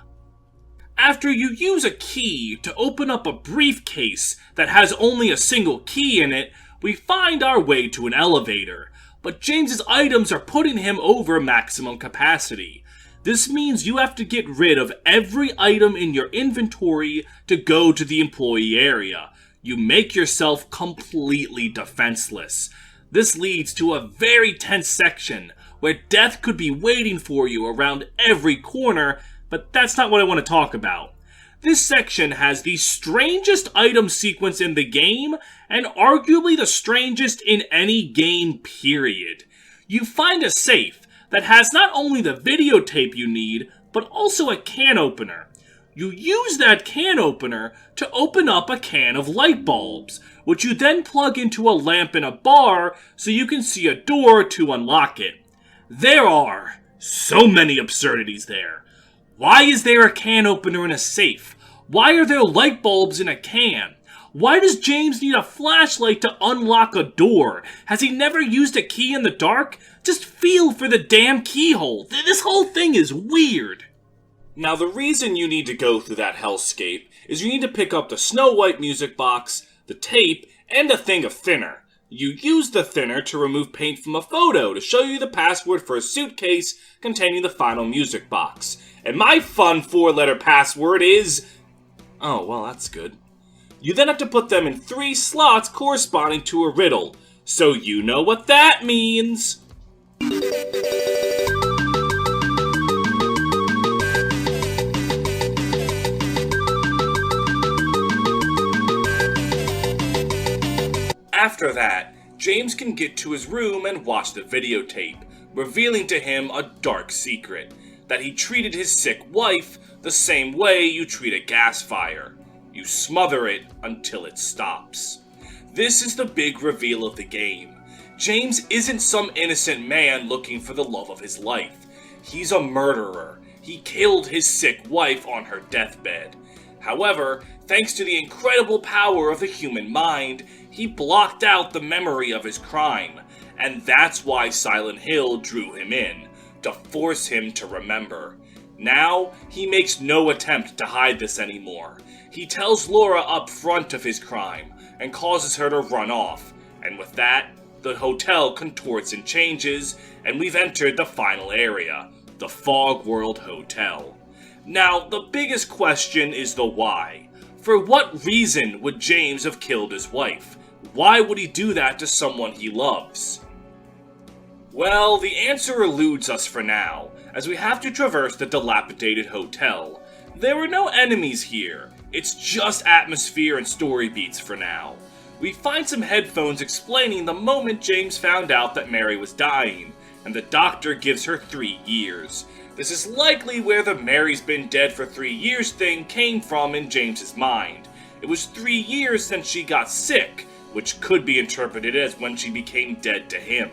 After you use a key to open up a briefcase that has only a single key in it, we find our way to an elevator, but James's items are putting him over maximum capacity. This means you have to get rid of every item in your inventory to go to the employee area. You make yourself completely defenseless. This leads to a very tense section where death could be waiting for you around every corner, but that's not what I want to talk about. This section has the strangest item sequence in the game, and arguably the strangest in any game, period. You find a safe that has not only the videotape you need, but also a can opener. You use that can opener to open up a can of light bulbs, which you then plug into a lamp in a bar so you can see a door to unlock it. There are so many absurdities there. Why is there a can opener in a safe? Why are there light bulbs in a can? Why does James need a flashlight to unlock a door? Has he never used a key in the dark? Just feel for the damn keyhole. This whole thing is weird. Now, the reason you need to go through that hellscape is you need to pick up the Snow White music box, the tape, and a thing of thinner. You use the thinner to remove paint from a photo to show you the password for a suitcase containing the final music box. And my fun 4-letter password is... oh, well, that's good. You then have to put them in 3 slots corresponding to a riddle. So you know what that means. After that, James can get to his room and watch the videotape, revealing to him a dark secret, that he treated his sick wife the same way you treat a gas fire. You smother it until it stops. This is the big reveal of the game. James isn't some innocent man looking for the love of his life. He's a murderer. He killed his sick wife on her deathbed. However, thanks to the incredible power of the human mind, he blocked out the memory of his crime, and that's why Silent Hill drew him in, to force him to remember. Now, he makes no attempt to hide this anymore. He tells Laura up front of his crime, and causes her to run off, and with that, the hotel contorts and changes, and we've entered the final area, the Fog World Hotel. Now, the biggest question is the why. For what reason would James have killed his wife? Why would he do that to someone he loves? Well, the answer eludes us for now, as we have to traverse the dilapidated hotel. There were no enemies here, it's just atmosphere and story beats for now. We find some headphones explaining the moment James found out that Mary was dying, and the doctor gives her 3 years. This is likely where the Mary's been dead for 3 years thing came from in James's mind. It was 3 years since she got sick, which could be interpreted as when she became dead to him.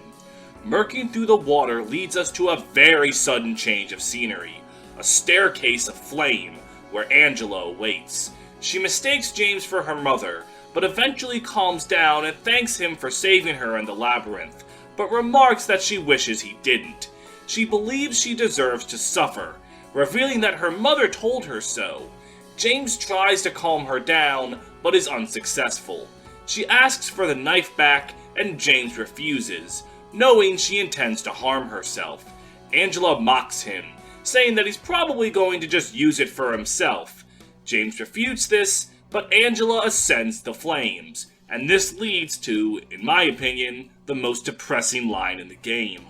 Murking through the water leads us to a very sudden change of scenery, a staircase of flame, where Angela waits. She mistakes James for her mother, but eventually calms down and thanks him for saving her in the Labyrinth, but remarks that she wishes he didn't. She believes she deserves to suffer, revealing that her mother told her so. James tries to calm her down, but is unsuccessful. She asks for the knife back, and James refuses, knowing she intends to harm herself. Angela mocks him, saying that he's probably going to just use it for himself. James refutes this, but Angela ascends the flames, and this leads to, in my opinion, the most depressing line in the game.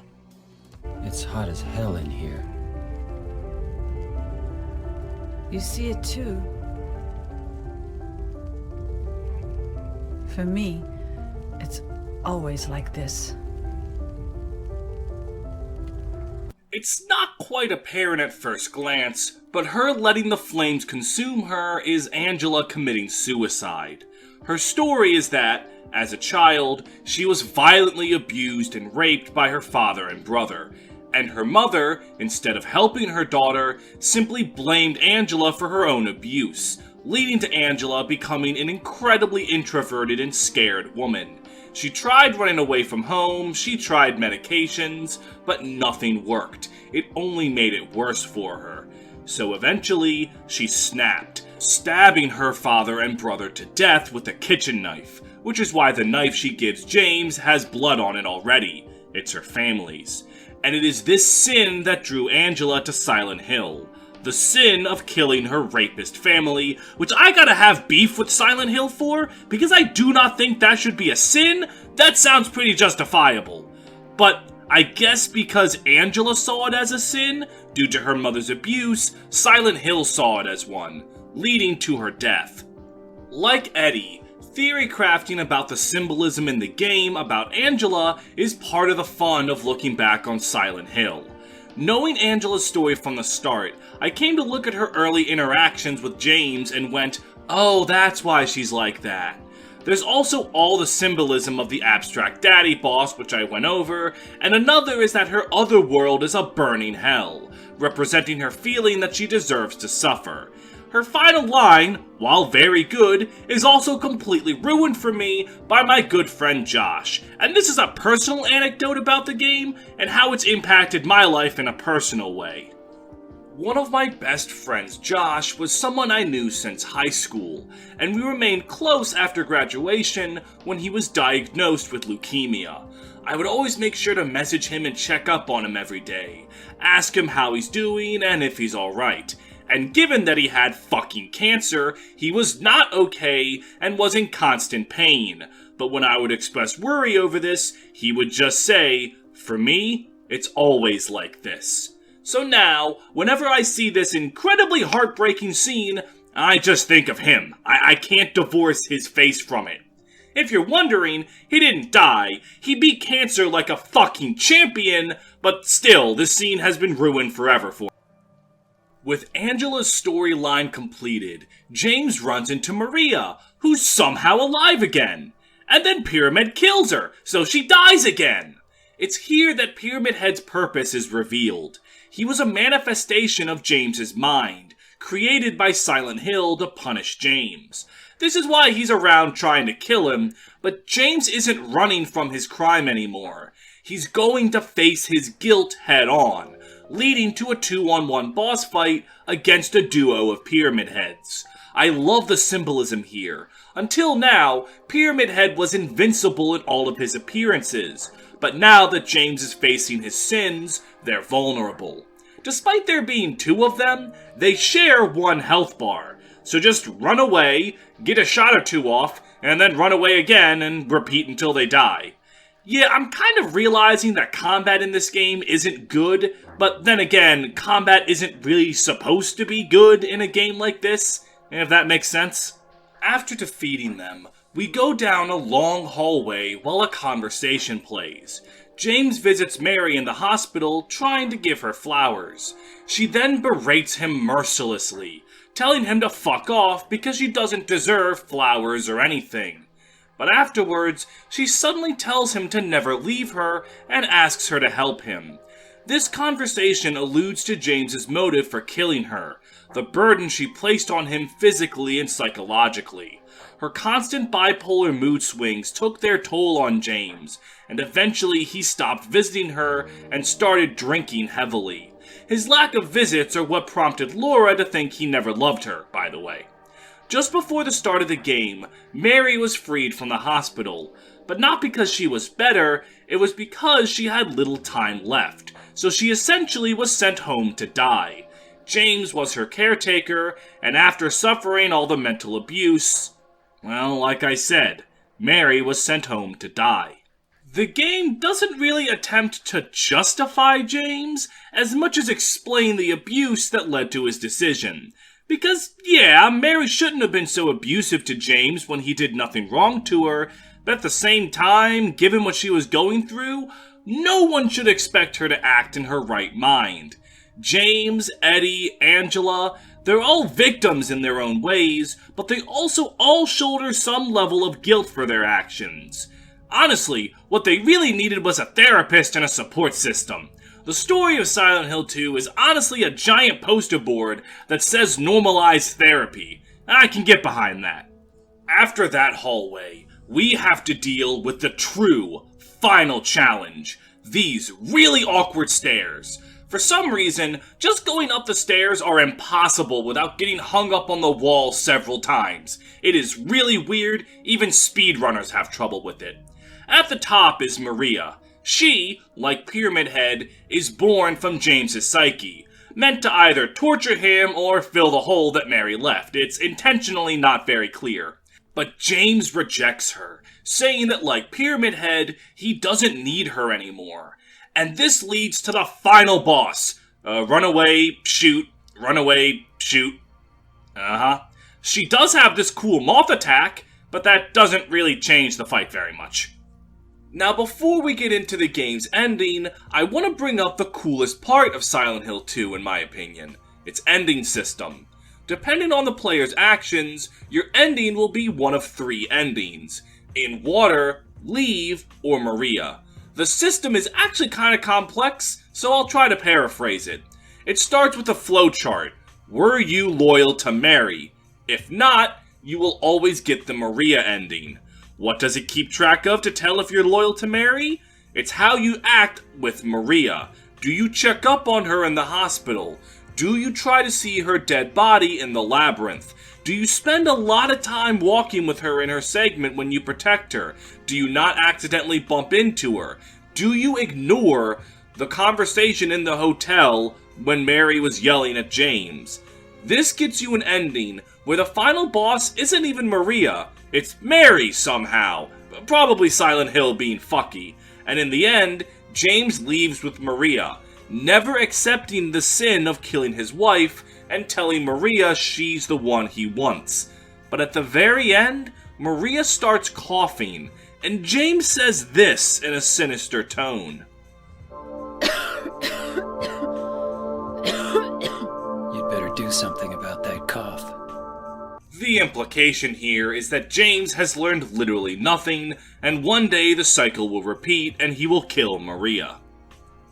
It's hot as hell in here. You see it too. For me, it's always like this. It's not quite apparent at first glance, but her letting the flames consume her is Angela committing suicide. Her story is that, as a child, she was violently abused and raped by her father and brother. and her mother, instead of helping her daughter, simply blamed Angela for her own abuse, leading to Angela becoming an incredibly introverted and scared woman. She tried running away from home, she tried medications, but nothing worked. It only made it worse for her. So eventually, she snapped, stabbing her father and brother to death with a kitchen knife, which is why the knife she gives James has blood on it already. It's her family's. And it is this sin that drew Angela to Silent Hill. The sin of killing her rapist family, which I gotta have beef with Silent Hill for, because I do not think that should be a sin. That sounds pretty justifiable. But I guess because Angela saw it as a sin, due to her mother's abuse, Silent Hill saw it as one, leading to her death. Like Eddie, theory crafting about the symbolism in the game about Angela is part of the fun of looking back on Silent Hill. Knowing Angela's story from the start, I came to look at her early interactions with James and went, oh, that's why she's like that. There's also all the symbolism of the abstract daddy boss, which I went over, and another is that her other world is a burning hell, representing her feeling that she deserves to suffer. Her final line, while very good, is also completely ruined for me by my good friend Josh, and this is a personal anecdote about the game and how it's impacted my life in a personal way. One of my best friends, Josh, was someone I knew since high school, and we remained close after graduation when he was diagnosed with leukemia. I would always make sure to message him and check up on him every day, ask him how he's doing and if he's alright. And given that he had fucking cancer, he was not okay and was in constant pain. But when I would express worry over this, he would just say, for me, it's always like this. So now, whenever I see this incredibly heartbreaking scene, I just think of him. I can't divorce his face from it. If you're wondering, he didn't die. He beat cancer like a fucking champion, but still, this scene has been ruined forever for him. With Angela's storyline completed, James runs into Maria, who's somehow alive again. And then Pyramid kills her, so she dies again. It's here that Pyramid Head's purpose is revealed. He was a manifestation of James's mind, created by Silent Hill to punish James. This is why he's around trying to kill him, but James isn't running from his crime anymore. He's going to face his guilt head on, leading to a 2-on-1 boss fight against a duo of Pyramid Heads. I love the symbolism here. Until now, Pyramid Head was invincible in all of his appearances, but now that James is facing his sins, they're vulnerable. Despite there being two of them, they share one health bar, so just run away, get a shot or two off, and then run away again and repeat until they die. Yeah, I'm kind of realizing that combat in this game isn't good, but then again, combat isn't really supposed to be good in a game like this, if that makes sense. After defeating them, we go down a long hallway while a conversation plays. James visits Mary in the hospital, trying to give her flowers. She then berates him mercilessly, telling him to fuck off because she doesn't deserve flowers or anything. But afterwards, she suddenly tells him to never leave her and asks her to help him. This conversation alludes to James's motive for killing her, the burden she placed on him physically and psychologically. Her constant bipolar mood swings took their toll on James, and eventually he stopped visiting her and started drinking heavily. His lack of visits are what prompted Laura to think he never loved her, by the way. Just before the start of the game, Mary was freed from the hospital, but not because she was better, it was because she had little time left, so she essentially was sent home to die. James was her caretaker, and after suffering all the mental abuse, well, like I said, Mary was sent home to die. The game doesn't really attempt to justify James as much as explain the abuse that led to his decision. Because, yeah, Mary shouldn't have been so abusive to James when he did nothing wrong to her, but at the same time, given what she was going through, no one should expect her to act in her right mind. James, Eddie, Angela, they're all victims in their own ways, but they also all shoulder some level of guilt for their actions. Honestly, what they really needed was a therapist and a support system. The story of Silent Hill 2 is honestly a giant poster board that says normalize therapy. I can get behind that. After that hallway, we have to deal with the true, final challenge. These really awkward stairs. For some reason, just going up the stairs are impossible without getting hung up on the wall several times. It is really weird, even speedrunners have trouble with it. At the top is Maria. She, like Pyramid Head, is born from James's psyche, meant to either torture him or fill the hole that Mary left. It's intentionally not very clear. But James rejects her, saying that like Pyramid Head, he doesn't need her anymore. And this leads to the final boss. Run away, shoot, run away, shoot. She does have this cool moth attack, but that doesn't really change the fight very much. Now before we get into the game's ending, I want to bring up the coolest part of Silent Hill 2 in my opinion, its ending system. Depending on the player's actions, your ending will be one of 3 endings: in water, leave, or Maria. The system is actually kind of complex, so I'll try to paraphrase it. It starts with a flowchart. Were you loyal to Mary? If not, you will always get the Maria ending. What does it keep track of to tell if you're loyal to Mary? It's how you act with Maria. Do you check up on her in the hospital? Do you try to see her dead body in the Labyrinth? Do you spend a lot of time walking with her in her segment when you protect her? Do you not accidentally bump into her? Do you ignore the conversation in the hotel when Mary was yelling at James? This gets you an ending where the final boss isn't even Maria, it's Mary somehow, probably Silent Hill being fucky, and in the end, James leaves with Maria, never accepting the sin of killing his wife and telling Maria she's the one he wants. But at the very end, Maria starts coughing, and James says this in a sinister tone. You'd better do something about that cough. The implication here is that James has learned literally nothing, and one day the cycle will repeat and he will kill Maria.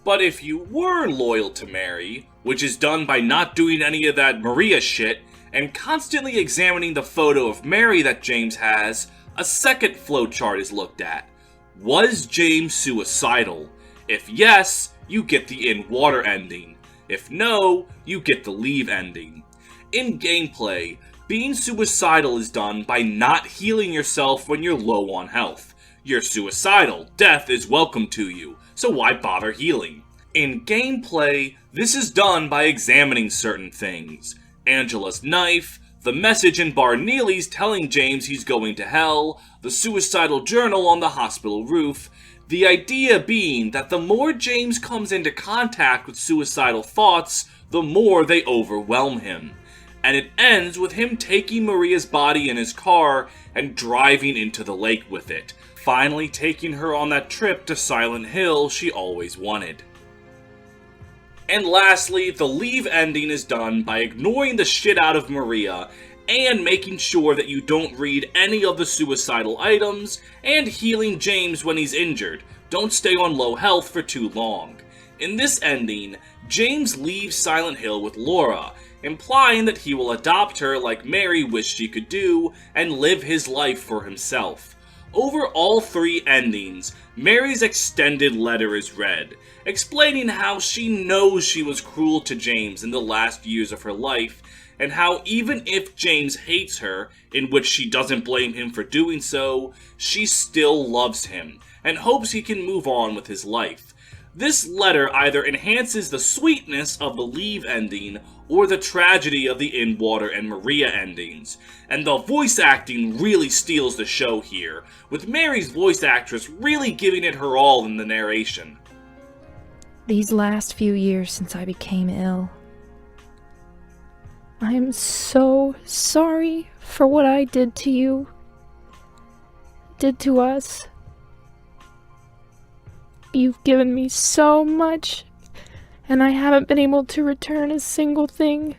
But if you were loyal to Mary, which is done by not doing any of that Maria shit, and constantly examining the photo of Mary that James has, a second flowchart is looked at. Was James suicidal? If yes, you get the in-water ending. If no, you get the leave ending. In gameplay, being suicidal is done by not healing yourself when you're low on health. You're suicidal, death is welcome to you, so why bother healing? In gameplay, this is done by examining certain things. Angela's knife, the message in Bar Neely's telling James he's going to hell, the suicidal journal on the hospital roof, the idea being that the more James comes into contact with suicidal thoughts, the more they overwhelm him. And it ends with him taking Maria's body in his car and driving into the lake with it, finally taking her on that trip to Silent Hill she always wanted. And lastly, the leave ending is done by ignoring the shit out of Maria and making sure that you don't read any of the suicidal items and healing James when he's injured. Don't stay on low health for too long. In this ending, James leaves Silent Hill with Laura, implying that he will adopt her like Mary wished she could do and live his life for himself. Over all 3 endings, Mary's extended letter is read, explaining how she knows she was cruel to James in the last years of her life, and how even if James hates her, in which she doesn't blame him for doing so, she still loves him, and hopes he can move on with his life. This letter either enhances the sweetness of the leave ending, or the tragedy of the in-water and Maria endings, and the voice acting really steals the show here, with Mary's voice actress really giving it her all in the narration. These last few years since I became ill, I am so sorry for what I did to you, did to us. You've given me so much, and I haven't been able to return a single thing.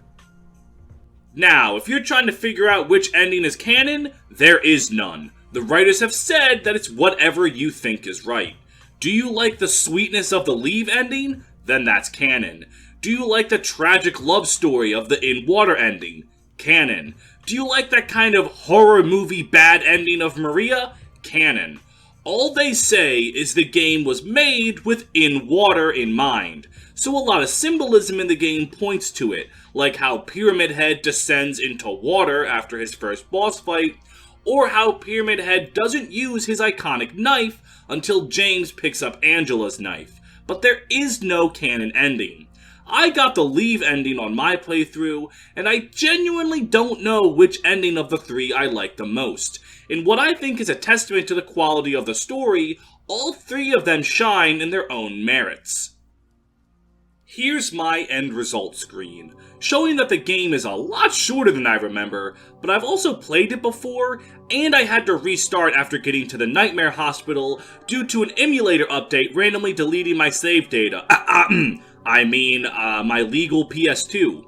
Now, if you're trying to figure out which ending is canon, there is none. The writers have said that it's whatever you think is right. Do you like the sweetness of the leave ending? Then that's canon. Do you like the tragic love story of the In Water ending? Canon. Do you like that kind of horror movie bad ending of Maria? Canon. All they say is the game was made with In Water in mind, so a lot of symbolism in the game points to it, like how Pyramid Head descends into water after his first boss fight, or how Pyramid Head doesn't use his iconic knife until James picks up Angela's knife, but there is no canon ending. I got the Leave ending on my playthrough, and I genuinely don't know which ending of the three I like the most. In what I think is a testament to the quality of the story, all three of them shine in their own merits. Here's my end result screen, showing that the game is a lot shorter than I remember, but I've also played it before, and I had to restart after getting to the Nightmare Hospital due to an emulator update randomly deleting my save data. My legal PS2.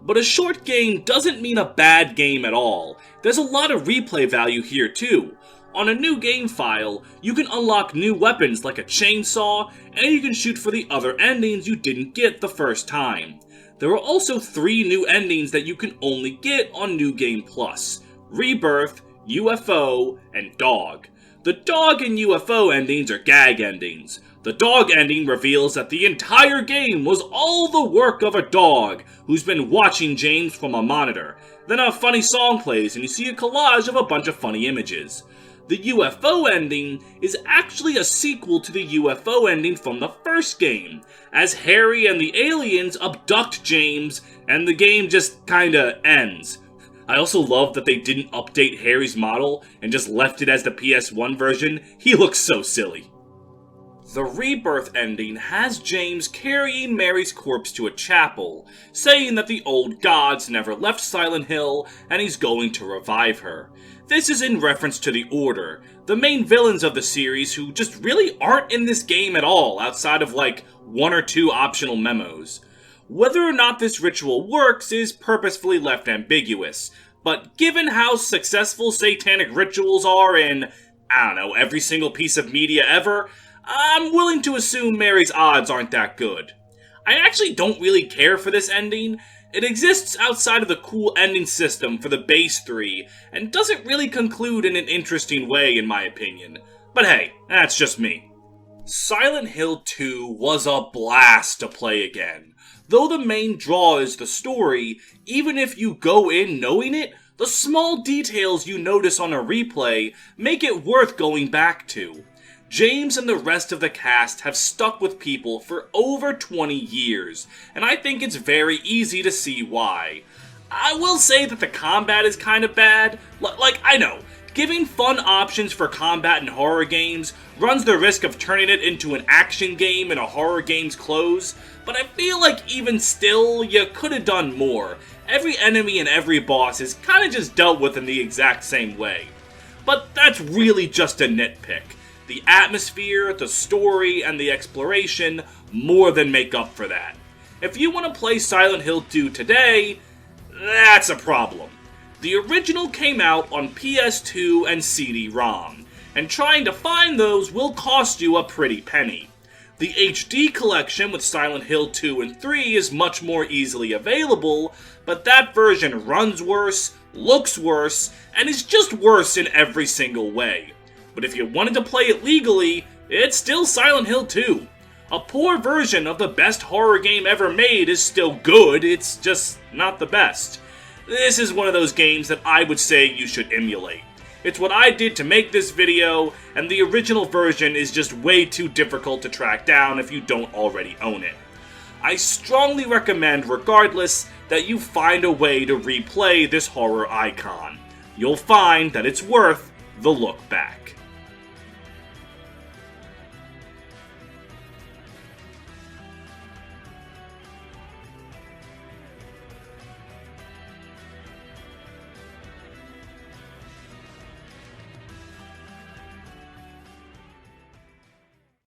But a short game doesn't mean a bad game at all. There's a lot of replay value here too. On a new game file, you can unlock new weapons like a chainsaw, and you can shoot for the other endings you didn't get the first time. There are also 3 new endings that you can only get on New Game Plus: Rebirth, UFO, and Dog. The Dog and UFO endings are gag endings. The Dog ending reveals that the entire game was all the work of a dog who's been watching James from a monitor. Then a funny song plays and you see a collage of a bunch of funny images. The UFO ending is actually a sequel to the UFO ending from the first game, as Harry and the aliens abduct James and the game just kinda ends. I also love that they didn't update Harry's model and just left it as the PS1 version. He looks so silly. The Rebirth ending has James carrying Mary's corpse to a chapel, saying that the old gods never left Silent Hill and he's going to revive her. This is in reference to the Order, the main villains of the series who just really aren't in this game at all, outside of like 1 or 2 optional memos. Whether or not this ritual works is purposefully left ambiguous, but given how successful satanic rituals are in, every single piece of media ever, I'm willing to assume Mary's odds aren't that good. I actually don't really care for this ending. It exists outside of the cool ending system for the base 3, and doesn't really conclude in an interesting way in my opinion. But hey, that's just me. Silent Hill 2 was a blast to play again. Though the main draw is the story, even if you go in knowing it, the small details you notice on a replay make it worth going back to. James and the rest of the cast have stuck with people for over 20 years, and I think it's very easy to see why. I will say that the combat is kind of bad. I know, giving fun options for combat in horror games runs the risk of turning it into an action game in a horror game's clothes, but I feel like even still, you could have done more. Every enemy and every boss is kind of just dealt with in the exact same way. But that's really just a nitpick. The atmosphere, the story, and the exploration more than make up for that. If you want to play Silent Hill 2 today, that's a problem. The original came out on PS2 and CD-ROM, and trying to find those will cost you a pretty penny. The HD collection with Silent Hill 2 and 3 is much more easily available, but that version runs worse, looks worse, and is just worse in every single way. But if you wanted to play it legally, it's still Silent Hill 2. A poor version of the best horror game ever made is still good, it's just not the best. This is one of those games that I would say you should emulate. It's what I did to make this video, and the original version is just way too difficult to track down if you don't already own it. I strongly recommend, regardless, that you find a way to replay this horror icon. You'll find that it's worth the look back.